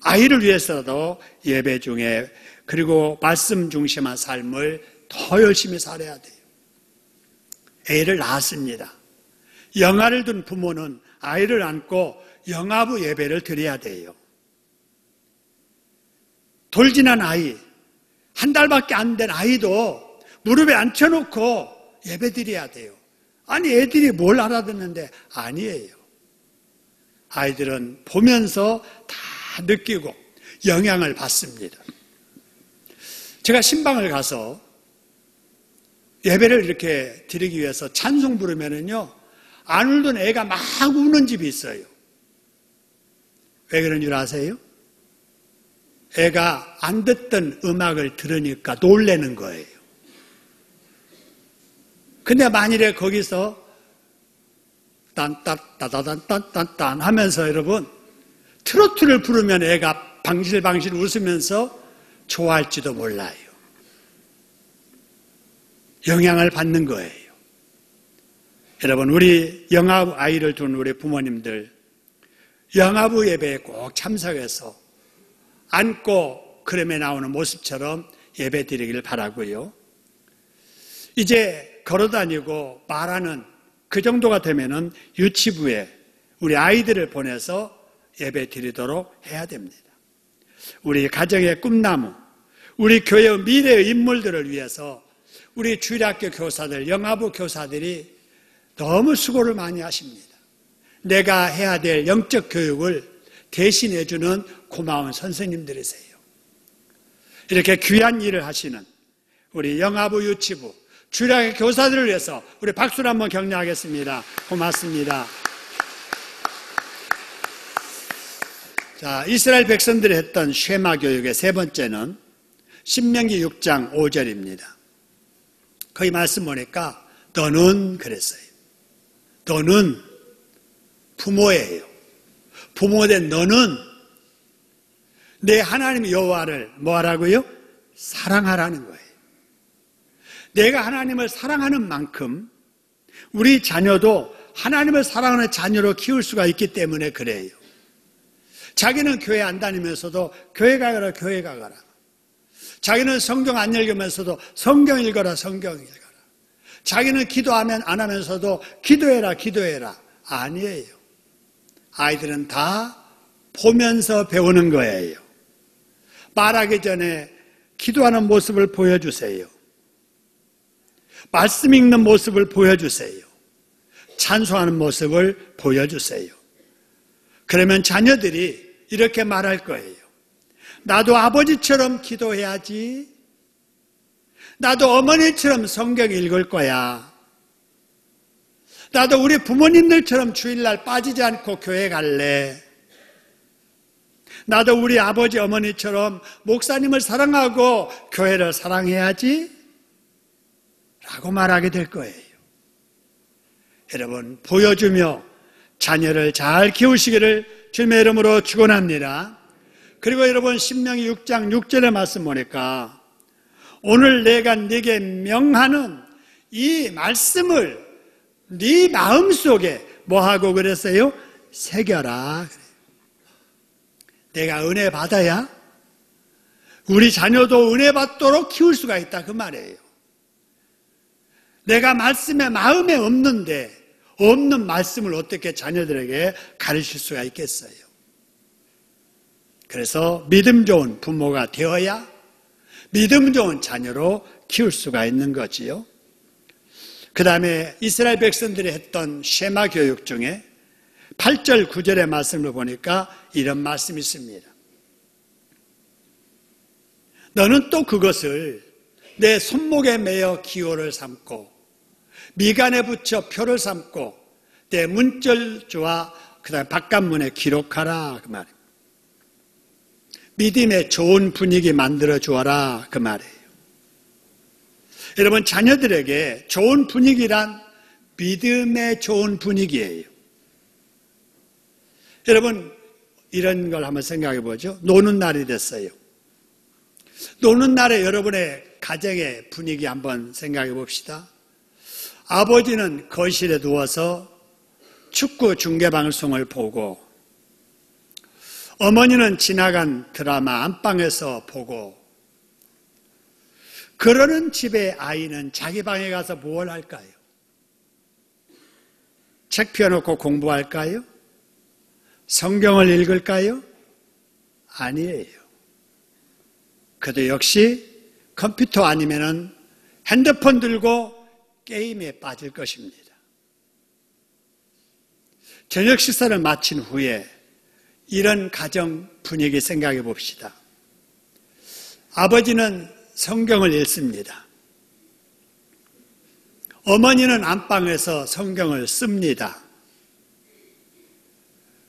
아이를 위해서라도 예배 중에 그리고 말씀 중심한 삶을 더 열심히 살아야 돼요. 애를 낳았습니다. 영아를 둔 부모는 아이를 안고 영아부 예배를 드려야 돼요. 돌진한 아이, 한 달밖에 안 된 아이도 무릎에 앉혀놓고 예배 드려야 돼요. 아니 애들이 뭘 알아듣는데 아니에요. 아이들은 보면서 다 느끼고 영향을 받습니다. 제가 신방을 가서 예배를 이렇게 드리기 위해서 찬송 부르면은요 안 울던 애가 막 우는 집이 있어요. 왜 그런 줄 아세요? 애가 안 듣던 음악을 들으니까 놀래는 거예요. 근데 만일에 거기서 딴따따다단딴딴딴 하면서 여러분 트로트를 부르면 애가 방실방실 웃으면서 좋아할지도 몰라요. 영향을 받는 거예요. 여러분 우리 영아부 아이를 둔 우리 부모님들 영아부 예배에 꼭 참석해서 앉고 그림에 나오는 모습처럼 예배 드리길 바라고요. 이제 걸어다니고 말하는 그 정도가 되면은 유치부에 우리 아이들을 보내서 예배 드리도록 해야 됩니다. 우리 가정의 꿈나무, 우리 교회의 미래의 인물들을 위해서 우리 주일학교 교사들, 영아부 교사들이 너무 수고를 많이 하십니다. 내가 해야 될 영적 교육을 대신해주는 고마운 선생님들이세요. 이렇게 귀한 일을 하시는 우리 영아부 유치부, 주일학교 교사들을 위해서 우리 박수를 한번 격려하겠습니다. 고맙습니다. 자, 이스라엘 백성들이 했던 쉐마 교육의 세 번째는 신명기 6장 5절입니다. 거기 말씀 보니까 너는 그랬어요. 너는 부모예요. 부모된 너는 내 하나님 여호와를 뭐하라고요? 사랑하라는 거예요. 내가 하나님을 사랑하는 만큼 우리 자녀도 하나님을 사랑하는 자녀로 키울 수가 있기 때문에 그래요. 자기는 교회 안 다니면서도 교회 가거라, 교회 가거라. 자기는 성경 안 읽으면서도 성경 읽어라, 성경 읽어라. 자기는 기도하면 안 하면서도 기도해라, 기도해라. 아니에요. 아이들은 다 보면서 배우는 거예요. 말하기 전에 기도하는 모습을 보여주세요. 말씀 읽는 모습을 보여주세요. 찬송하는 모습을 보여주세요. 그러면 자녀들이 이렇게 말할 거예요. 나도 아버지처럼 기도해야지. 나도 어머니처럼 성경 읽을 거야. 나도 우리 부모님들처럼 주일날 빠지지 않고 교회 갈래. 나도 우리 아버지 어머니처럼 목사님을 사랑하고 교회를 사랑해야지. 라고 말하게 될 거예요. 여러분, 보여주며 자녀를 잘 키우시기를 주님의 이름으로 축원합니다. 그리고 여러분, 신명기 6장 6절의 말씀 보니까 오늘 내가 네게 명하는 이 말씀을 네 마음속에 뭐하고 그랬어요? 새겨라. 내가 은혜 받아야 우리 자녀도 은혜 받도록 키울 수가 있다, 그 말이에요. 내가 말씀에 마음에 없는 말씀을 어떻게 자녀들에게 가르칠 수가 있겠어요? 그래서 믿음 좋은 부모가 되어야 믿음 좋은 자녀로 키울 수가 있는 거지요. 그 다음에 이스라엘 백성들이 했던 쉐마 교육 중에 8절 9절의 말씀을 보니까 이런 말씀이 있습니다. 너는 또 그것을 내 손목에 매어 기호를 삼고 미간에 붙여 표를 삼고 내 문절주와 그 다음에 바깥문에 기록하라, 그 말이에요. 믿음의 좋은 분위기 만들어 주어라, 그 말이에요. 여러분, 자녀들에게 좋은 분위기란 믿음의 좋은 분위기예요. 여러분, 이런 걸 한번 생각해 보죠. 노는 날이 됐어요. 노는 날에 여러분의 가정의 분위기 한번 생각해 봅시다. 아버지는 거실에 누워서 축구 중계방송을 보고, 어머니는 지나간 드라마 안방에서 보고, 그러는 집의 아이는 자기 방에 가서 뭘 할까요? 책 펴놓고 공부할까요? 성경을 읽을까요? 아니에요. 그도 역시 컴퓨터 아니면은 핸드폰 들고 게임에 빠질 것입니다. 저녁 식사를 마친 후에 이런 가정 분위기 생각해 봅시다. 아버지는 성경을 읽습니다. 어머니는 안방에서 성경을 씁니다.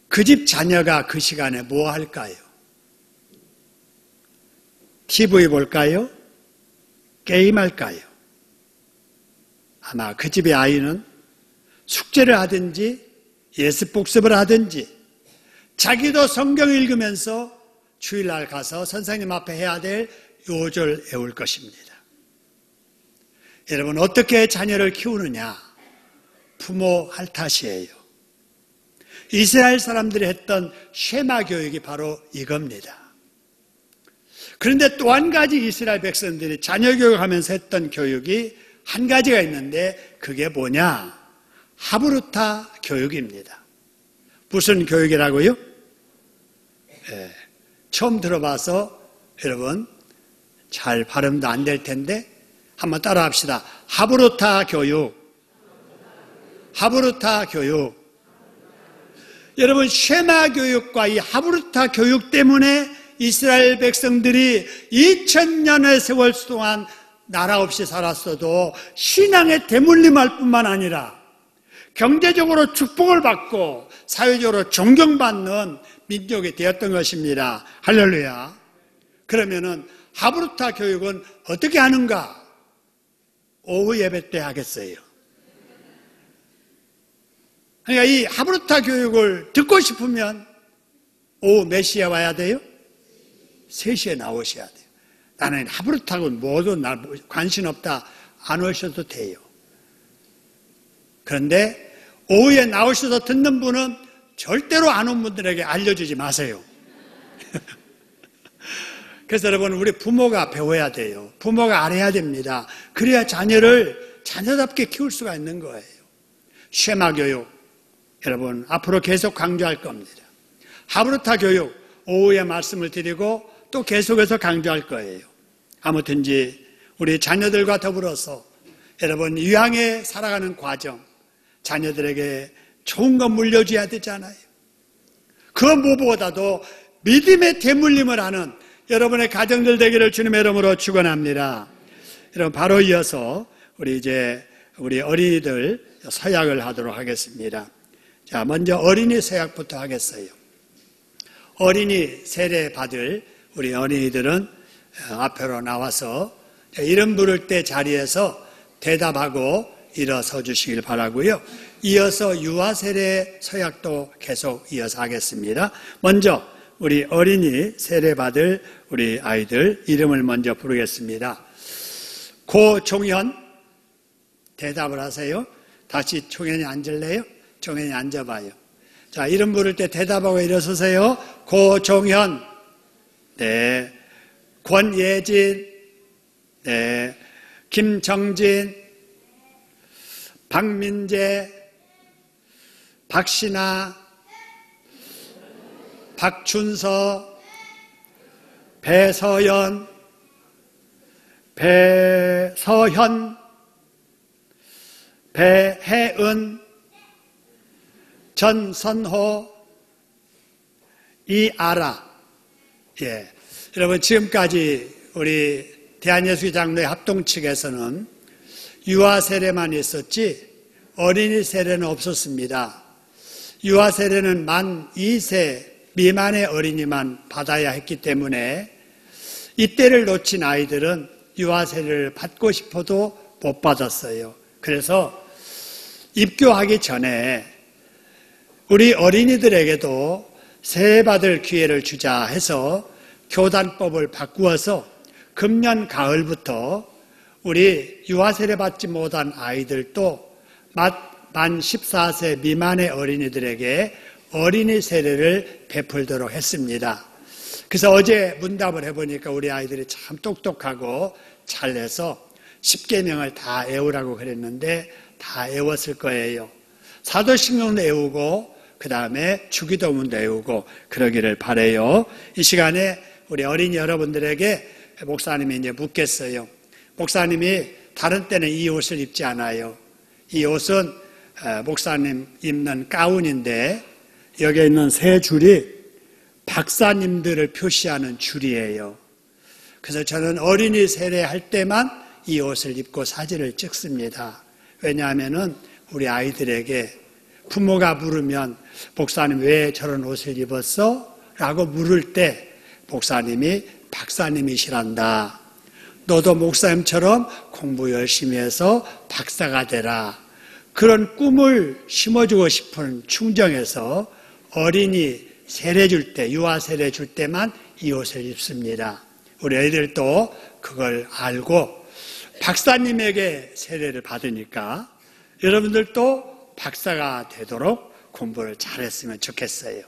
그 집 자녀가 그 시간에 뭐 할까요? TV 볼까요? 게임할까요? 아마 그 집의 아이는 숙제를 하든지 예습복습을 하든지 자기도 성경 읽으면서 주일날 가서 선생님 앞에 해야 될 요절 외울 것입니다. 여러분, 어떻게 자녀를 키우느냐? 부모 할 탓이에요. 이스라엘 사람들이 했던 쉐마 교육이 바로 이겁니다. 그런데 또 한 가지 이스라엘 백성들이 자녀 교육하면서 했던 교육이 한 가지가 있는데 그게 뭐냐? 하브루타 교육입니다. 무슨 교육이라고요? 처음 들어봐서 여러분 잘 발음도 안 될 텐데 한번 따라 합시다. 하브루타 교육. 하브루타 교육. 여러분, 쉐마 교육과 이 하브루타 교육 때문에 이스라엘 백성들이 2000년의 세월 동안 나라 없이 살았어도 신앙에 대물림할 뿐만 아니라 경제적으로 축복을 받고 사회적으로 존경받는 민족이 되었던 것입니다. 할렐루야. 그러면은 하브루타 교육은 어떻게 하는가? 오후 예배 때 하겠어요. 그러니까 이 하브루타 교육을 듣고 싶으면 오후 몇 시에 와야 돼요? 3시에 나오셔야 돼요. 나는 하브루타는 뭐도 나 관심 없다. 안 오셔도 돼요. 그런데 오후에 나오셔서 듣는 분은 절대로 안 온 분들에게 알려주지 마세요. 그래서 여러분, 우리 부모가 배워야 돼요. 부모가 알아야 됩니다. 그래야 자녀를 자녀답게 키울 수가 있는 거예요. 쉐마 교육, 여러분 앞으로 계속 강조할 겁니다. 하브루타 교육, 오후에 말씀을 드리고 또 계속해서 강조할 거예요. 아무튼지 우리 자녀들과 더불어서 여러분 유양에 살아가는 과정, 자녀들에게 좋은 거 물려줘야 되잖아요. 그 무엇보다도 믿음의 대물림을 하는 여러분의 가정들 되기를 주님의 이름으로 축원합니다. 여러분, 바로 이어서 우리 어린이들 서약을 하도록 하겠습니다. 자, 먼저 어린이 서약부터 하겠어요. 어린이 세례 받을 우리 어린이들은 앞으로 나와서 이름 부를 때 자리에서 대답하고 일어서 주시길 바라고요. 이어서 유아 세례 서약도 계속 이어서 하겠습니다. 먼저 우리 어린이 세례 받을 우리 아이들 이름을 먼저 부르겠습니다. 고종현, 대답을 하세요. 다시 종현이 앉을래요? 종현이 앉아봐요. 자, 이름 부를 때 대답하고 일어서세요. 고종현, 네. 권예진, 네. 김정진, 박민재, 박신아, 박춘서, 배서연, 배혜은, 전선호, 이아라. 예. 여러분, 지금까지 우리 대한예수장로회 합동 측에서는 유아 세례만 있었지 어린이 세례는 없었습니다. 유아 세례는 만 2세 미만의 어린이만 받아야 했기 때문에 이때를 놓친 아이들은 유아 세례를 받고 싶어도 못 받았어요. 그래서 입교하기 전에 우리 어린이들에게도 세례받을 기회를 주자 해서 교단법을 바꾸어서 금년 가을부터 우리 유아 세례 받지 못한 아이들도 만 14세 미만의 어린이들에게 어린이 세례를 베풀도록 했습니다. 그래서 어제 문답을 해보니까 우리 아이들이 참 똑똑하고 잘해서 10계명을 다 외우라고 그랬는데 다 외웠을 거예요. 사도신경도 외우고 그 다음에 주기도문도 외우고 그러기를 바라요. 이 시간에 우리 어린이 여러분들에게 목사님이 이제 묻겠어요. 목사님이 다른 때는 이 옷을 입지 않아요. 이 옷은 목사님 입는 가운인데 여기에 있는 세 줄이 박사님들을 표시하는 줄이에요. 그래서 저는 어린이 세례할 때만 이 옷을 입고 사진을 찍습니다. 왜냐하면은 우리 아이들에게 부모가 물으면 목사님 왜 저런 옷을 입었어? 라고 물을 때 목사님이 박사님이시란다. 너도 목사님처럼 공부 열심히 해서 박사가 되라. 그런 꿈을 심어주고 싶은 충정에서 어린이 세례 줄 때, 유아 세례 줄 때만 이 옷을 입습니다. 우리 애들도 그걸 알고 박사님에게 세례를 받으니까 여러분들도 박사가 되도록 공부를 잘했으면 좋겠어요.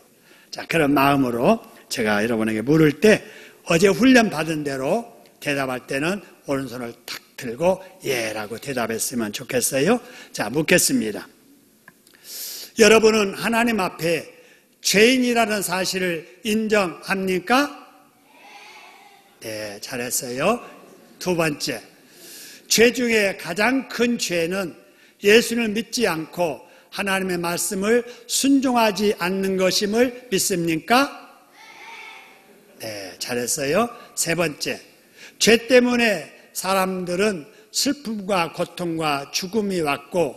자, 그런 마음으로 제가 여러분에게 물을 때 어제 훈련 받은 대로 대답할 때는 오른손을 탁 들고 예라고 대답했으면 좋겠어요. 자, 묻겠습니다. 여러분은 하나님 앞에 죄인이라는 사실을 인정합니까? 네, 잘했어요. 두 번째, 죄 중에 가장 큰 죄는 예수를 믿지 않고 하나님의 말씀을 순종하지 않는 것임을 믿습니까? 네, 잘했어요. 세 번째, 죄 때문에 사람들은 슬픔과 고통과 죽음이 왔고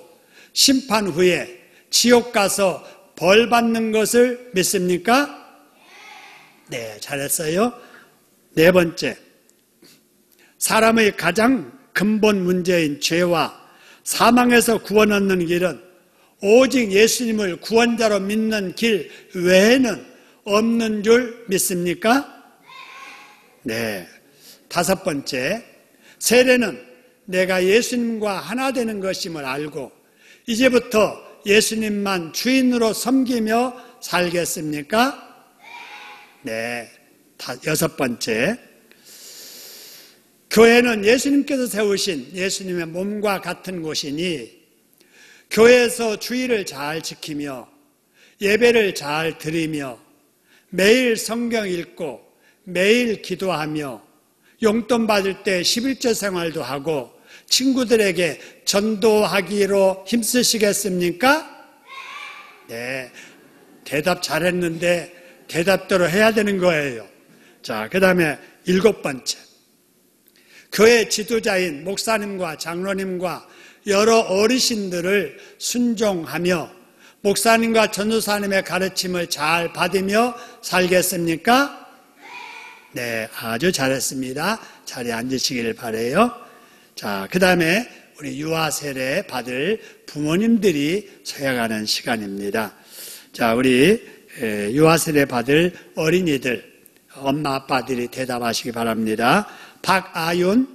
심판 후에 지옥 가서 벌 받는 것을 믿습니까? 네, 잘했어요. 네 번째, 사람의 가장 근본 문제인 죄와 사망에서 구원 얻는 길은 오직 예수님을 구원자로 믿는 길 외에는 없는 줄 믿습니까? 네. 다섯 번째, 세례는 내가 예수님과 하나 되는 것임을 알고 이제부터 예수님만 주인으로 섬기며 살겠습니까? 네. 여섯 번째, 교회는 예수님께서 세우신 예수님의 몸과 같은 곳이니 교회에서 주의를 잘 지키며 예배를 잘 드리며 매일 성경 읽고 매일 기도하며 용돈 받을 때 11조 생활도 하고 친구들에게 전도하기로 힘쓰시겠습니까? 네. 대답 잘했는데 대답대로 해야 되는 거예요. 자, 그 다음에 일곱 번째. 교회 지도자인 목사님과 장로님과 여러 어르신들을 순종하며 목사님과 전도사님의 가르침을 잘 받으며 살겠습니까? 네, 아주 잘했습니다. 자리에 앉으시기를 바라요. 자, 그 다음에 우리 유아 세례 받을 부모님들이 서약하는 시간입니다. 자, 우리 유아 세례 받을 어린이들, 엄마 아빠들이 대답하시기 바랍니다. 박아윤,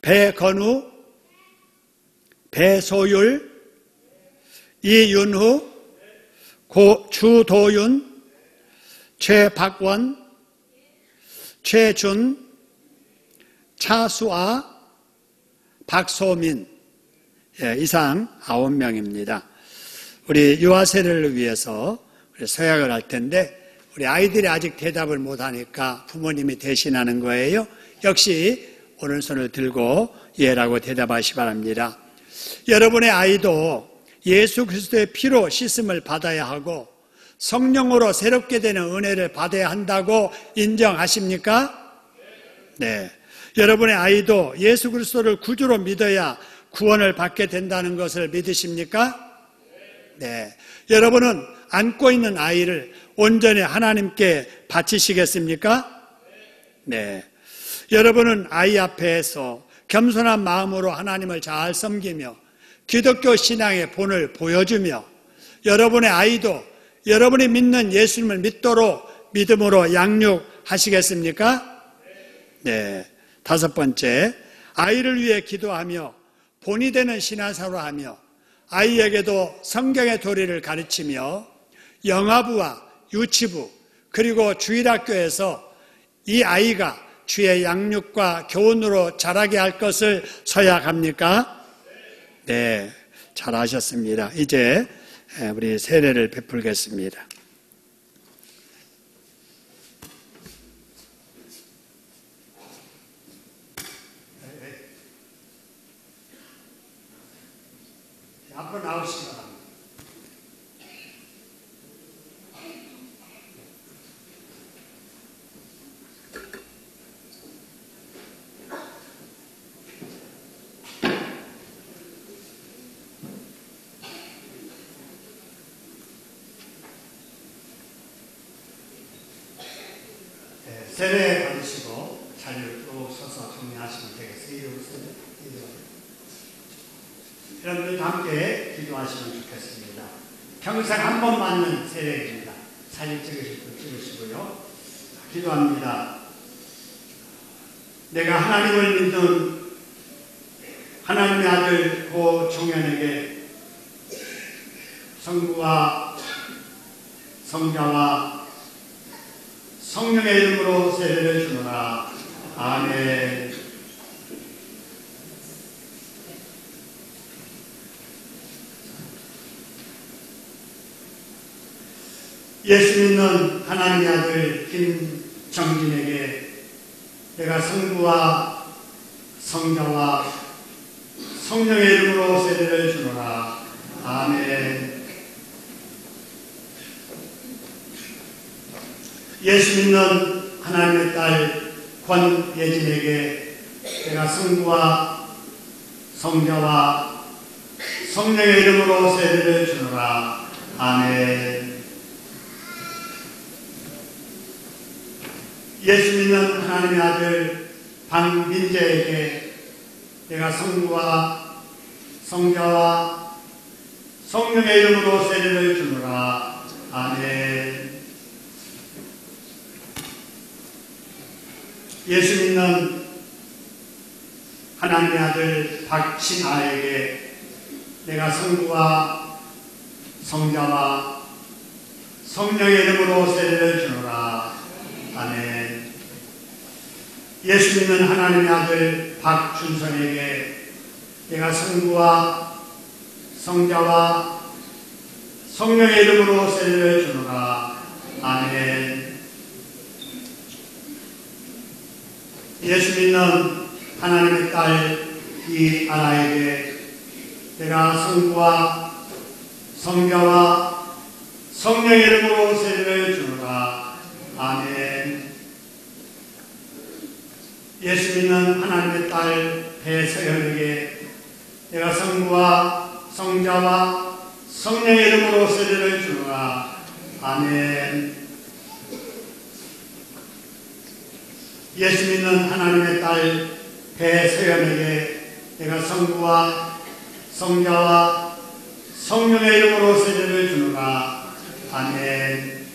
배건우, 배소율, 이윤후, 주도윤, 최박원, 최준, 차수아, 박소민, 이상 9명입니다. 우리 유아 세례를 위해서 서약을 할 텐데 우리 아이들이 아직 대답을 못하니까 부모님이 대신하는 거예요. 역시 오른손을 들고 예라고 대답하시 바랍니다. 여러분의 아이도 예수 그리스도의 피로 씻음을 받아야 하고 성령으로 새롭게 되는 은혜를 받아야 한다고 인정하십니까? 네. 여러분의 아이도 예수 그리스도를 구주로 믿어야 구원을 받게 된다는 것을 믿으십니까? 네. 여러분은 안고 있는 아이를 온전히 하나님께 바치시겠습니까? 네. 여러분은 아이 앞에서 겸손한 마음으로 하나님을 잘 섬기며 기독교 신앙의 본을 보여주며 여러분의 아이도 여러분이 믿는 예수님을 믿도록 믿음으로 양육하시겠습니까? 네. 다섯 번째, 아이를 위해 기도하며 본이 되는 신앙생활을 하며 아이에게도 성경의 도리를 가르치며 영아부와 유치부 그리고 주일학교에서 이 아이가 주의 양육과 교훈으로 자라게 할 것을 서약합니까? 네, 잘하셨습니다. 이제 우리 세례를 베풀겠습니다. 앞으로 나오시기 바랍니다. 세례 받으시고 자리를 쭉 서서 정리하시면 되겠어요. 여러분들 함께 기도하시면 좋겠습니다. 평생 한 번 맞는 세례입니다. 사진 찍으실 분 찍으시고요. 기도합니다. 내가 하나님을 믿는 하나님의 아들 고 종현에게 성부와 성자와 성령의 이름으로 세례를 주노라. 아멘. 예수 믿는 하나님의 아들 김정진에게 내가 성부와 성자와 성령의 이름으로 세례를 주노라. 아멘. 예수 믿는 하나님의 딸 권예진에게 내가 성부와 성자와 성령의 이름으로 세례를 주노라. 아멘. 예수 믿는 하나님의 아들 방민재에게 내가 성부와 성자와 성령의 이름으로 세례를 주노라. 아멘. 예수 믿는 하나님의 아들 박신아에게 내가 성부와 성자와 성령의 이름으로 세례를 주노라. 아멘. 예수 믿는 하나님의 아들 박준성에게 내가 성부와 성자와 성령의 이름으로 세례를 주노라. 아멘. 예수 믿는 하나님의 딸 이아나에게 내가 성부와 성자와 성령의 이름으로 세례를 주노라. 아멘. 예수 믿는 하나님의 딸 배서연에게 내가 성부와 성자와 성령의 이름으로 세례를 주노라. 아멘. 예수 믿는 하나님의 딸 배서연에게 내가 성부와 성자와 성령의 이름으로 세례를 주노라. 아멘.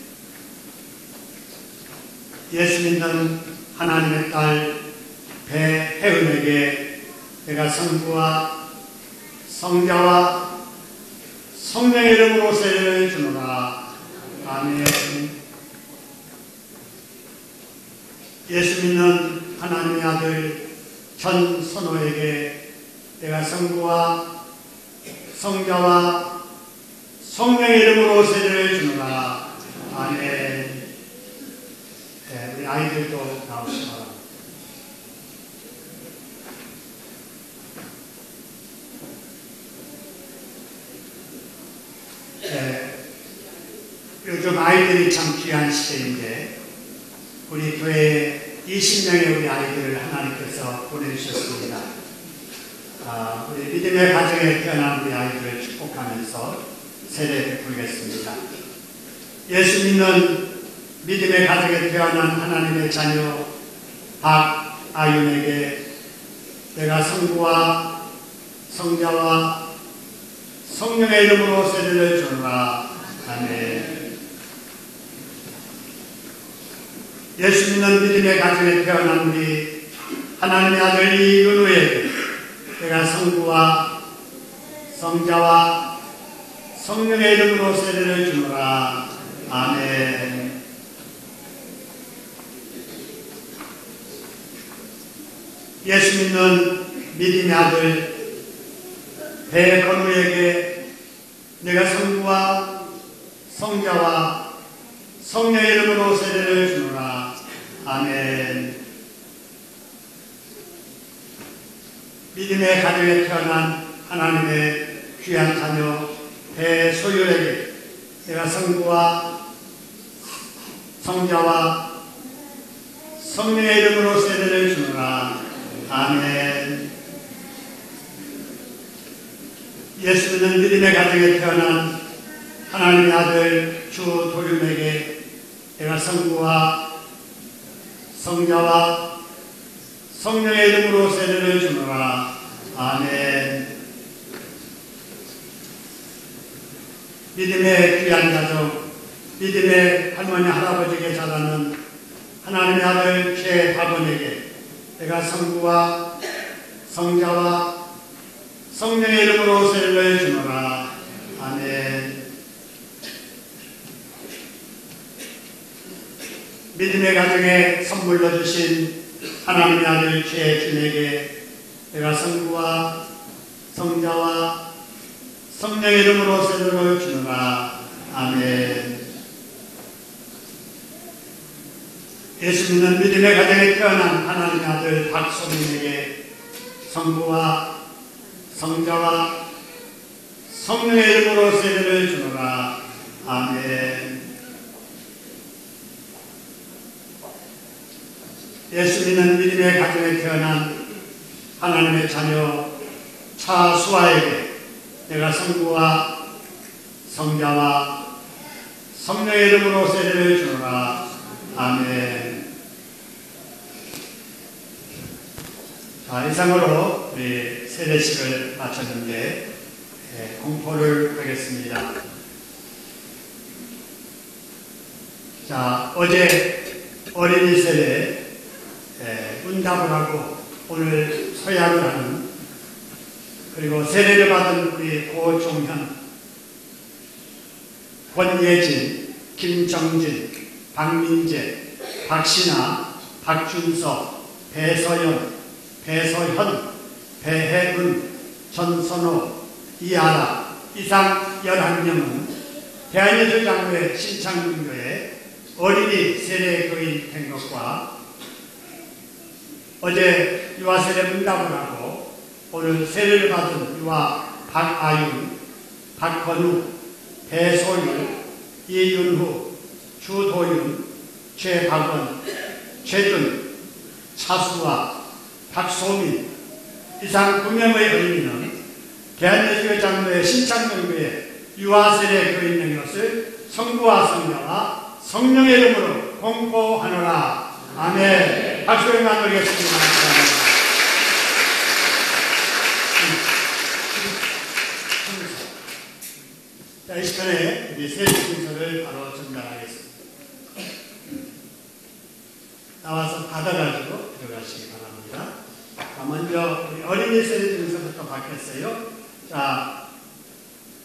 예수 믿는 하나님의 딸 배혜은에게 내가 성부와 성자와 성령의 이름으로 세례를 주노라. 아멘. 예수 믿는 하나님의 아들 전선호에게 내가 성부와 성자와 성령의 이름으로 세례를 주노라. 아멘. 네, 우리 아이들도 나오시기 바랍니다. 네, 요즘 아이들이 참 귀한 시대인데 우리 교회에 20명의 우리 아이들을 하나님께서 보내주셨습니다. 우리 믿음의 가정에 태어난 우리 아이들을 축복하면서 세례 베풀겠습니다. 예수 믿는 믿음의 가정에 태어난 하나님의 자녀 박아윤에게 내가 성부와 성자와 성령의 이름으로 세례를 주노라. 아멘. 예수 믿는 믿음의 가정에 태어난 우리 하나님의 아들 이은우에게 내가 성부와 성자와 성령의 이름으로 세례를 주노라. 아멘. 예수 믿는 믿음의 아들 배건우에게 내가 성부와 성자와 성령의 이름으로 세례를 주노라. 아멘. 믿음의 가정에 태어난 하나님의 귀한 자녀 배소율에게 내가 성부와 성자와 성령의 이름으로 세례를 주노라. 아멘. 예수 믿는 믿음의 가정에 태어난 하나님의 아들 주도윤에게 내가 성부와 성자와 성령의 이름으로 세례를 주노라. 아멘. 믿음의 귀한 가족, 믿음의 할머니 할아버지에게 자라는 하나님의 아들 최다본에게 내가 성부와 성자와 성령의 이름으로 세례를 주노라. 아멘. 믿음의 가정에 선물로 주신 하나님의 아들 최준에게 내가 성부와 성자와 성령의 이름으로 세례를 주노라. 아멘. 예수 믿는 믿음의 가정에 태어난 하나님의 아들 박소민에게 성부와 성자와 성령의 이름으로 세례를 주노라. 아멘. 예수 믿는 믿음의 가정에 태어난 하나님의 자녀 차수아에게 내가 성부와 성자와 성령의 이름으로 세례를 주노라. 아멘. 자, 이상으로 우리 세례식을 마쳤는데 공포를 하겠습니다. 자, 어제 어린이 세례 응답을 하고 오늘 서약을 하는 그리고 세례를 받은 우리 고종현, 권예진, 김정진, 박민재, 박신아, 박준서, 배서연, 배서현, 배혜은, 전선호, 이하라 이상 11명은 대한예술장로회 신창중교회 어린이 세례교인 된 것과 어제 유아세례 문답을 하고 오늘 세례를 받은 유아 박아윤, 박건우, 배소율, 이윤후, 주도윤, 최박원, 최준, 차수아, 박소민 이상 9명의 어린이는 대한예술장로회 신창중교회 유아세례 교인된 것을 성부와 성자와 성령의 이름으로 공고하노라. 아멘. 박수를 나누겠습니다. 자, 이 시간에 우리 세례 순서를 바로 전달하겠습니다. 나와서 받아가지고 들어가시기 바랍니다. 자, 먼저 우리 어린이 세례 순서부터 받겠어요. 자,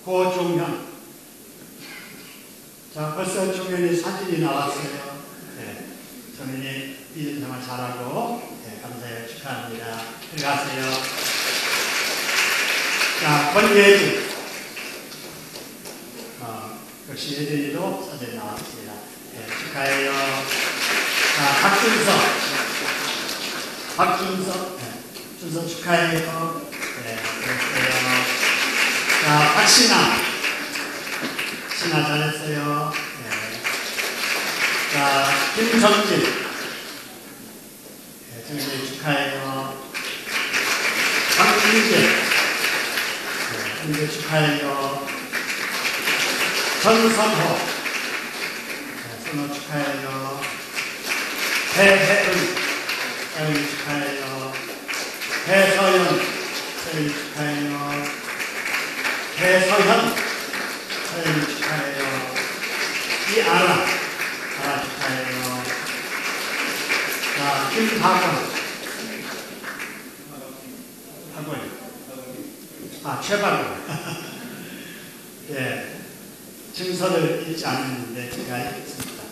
고종현. 자, 벌써 종현이 사진이 나왔어요. 네, 종현이 믿음 생활 잘하고, 네, 감사해요. 축하합니다. 들어가세요. 자, 권예진. 역시 예진이도 사진 나왔습니다. 네, 축하해요. 자, 박준서. 박준서. 네, 준서 축하해요. 네, 그랬어요. 자, 박신아. 신아 잘했어요. 네. 자, 김정진. 네, 정진 축하해요. 박민재. 네, 민재 축하해요. 전선호. 네, 선호 축하해요. 배혜은. 배은 축하해요. 배서연. 서연 축하해요. 배서현. 서연 축하해요. 이아라. 아라 축하해요. 자, 김박원. 박원. 아, 최박원. 예. 증서를 읽지 않았는데 제가 읽겠습니다.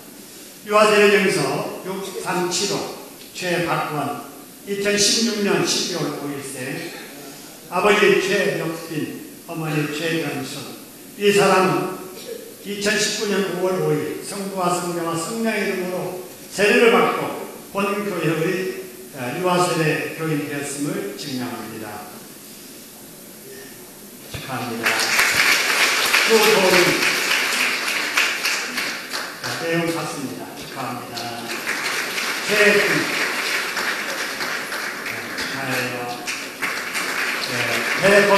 유아세례증서 6375 최박원 2016년 12월 5일생 아버지 최혁빈 어머니 최변순 이 사람은 2019년 5월 5일 성부와 성자와 성령의 이름으로 세례를 받고 본교회의 유아세례 교인 되었음을 증명합니다. 축하합니다. 주도훈 내용 같습니다. 축하합니다. 최군 축하해요. 배건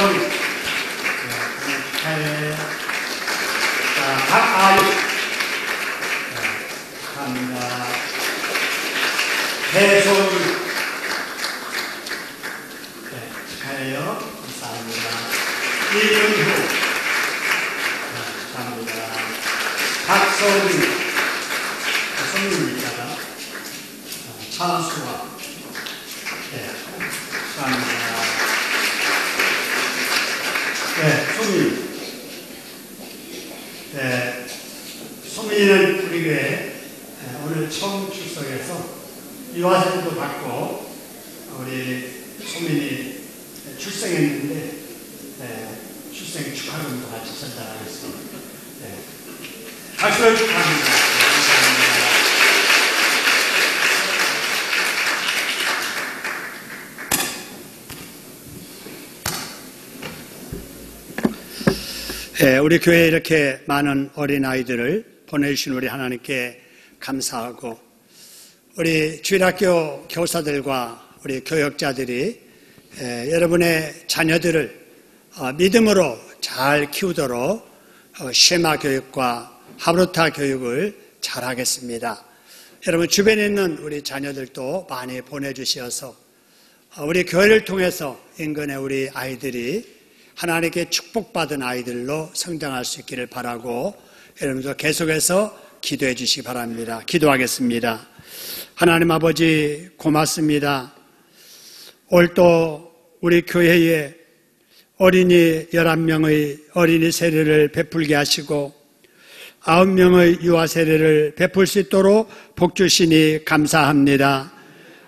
축하해요. 자, 박아유 축하합니다. 배소유 축하해요. 감사합니다. 이윤후 축하합니다. 박소민 성민입니다. 차수와 네, 축하합니다. 네, 소민. 네, 소민은 우리 교회 오늘 처음 출석해서 유아세례도 받고 우리 소민이 출생했는데 출생 축하금도 같이 전달하겠습니다. 네. 박수를 축하합니다. 우리 교회에 이렇게 많은 어린아이들을 보내주신 우리 하나님께 감사하고 우리 주일학교 교사들과 우리 교역자들이 여러분의 자녀들을 믿음으로 잘 키우도록 쉐마 교육과 하브루타 교육을 잘 하겠습니다. 여러분 주변에 있는 우리 자녀들도 많이 보내주셔서 우리 교회를 통해서 인근의 우리 아이들이 하나님께 축복받은 아이들로 성장할 수 있기를 바라고 여러분도 계속해서 기도해 주시기 바랍니다. 기도하겠습니다. 하나님 아버지 고맙습니다. 오늘 또 우리 교회에 어린이 11명의 어린이 세례를 베풀게 하시고 9명의 유아 세례를 베풀 수 있도록 복 주시니 감사합니다.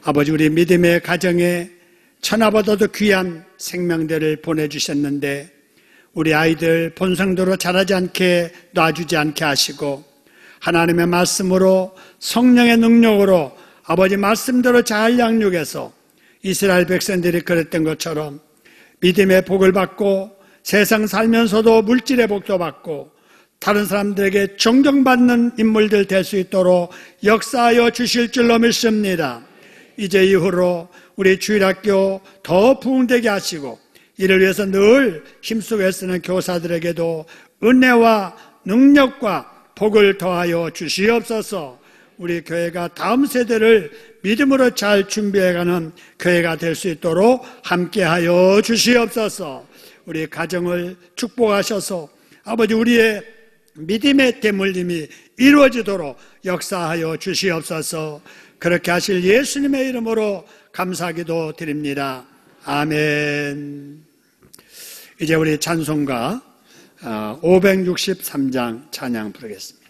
아버지, 우리 믿음의 가정에 천하보다도 귀한 생명들을 보내주셨는데 우리 아이들 본성대로 자라지 않게 놔주지 않게 하시고 하나님의 말씀으로 성령의 능력으로 아버지 말씀대로 잘 양육해서 이스라엘 백성들이 그랬던 것처럼 믿음의 복을 받고 세상 살면서도 물질의 복도 받고 다른 사람들에게 존경받는 인물들 될 수 있도록 역사하여 주실 줄로 믿습니다. 이제 이후로 우리 주일학교 더 부흥되게 하시고 이를 위해서 늘 힘쓰고 애쓰는 교사들에게도 은혜와 능력과 복을 더하여 주시옵소서. 우리 교회가 다음 세대를 믿음으로 잘 준비해가는 교회가 될 수 있도록 함께하여 주시옵소서. 우리 가정을 축복하셔서 아버지 우리의 믿음의 대물림이 이루어지도록 역사하여 주시옵소서. 그렇게 하실 예수님의 이름으로 감사기도 드립니다. 아멘. 이제 우리 찬송가 563장 찬양 부르겠습니다.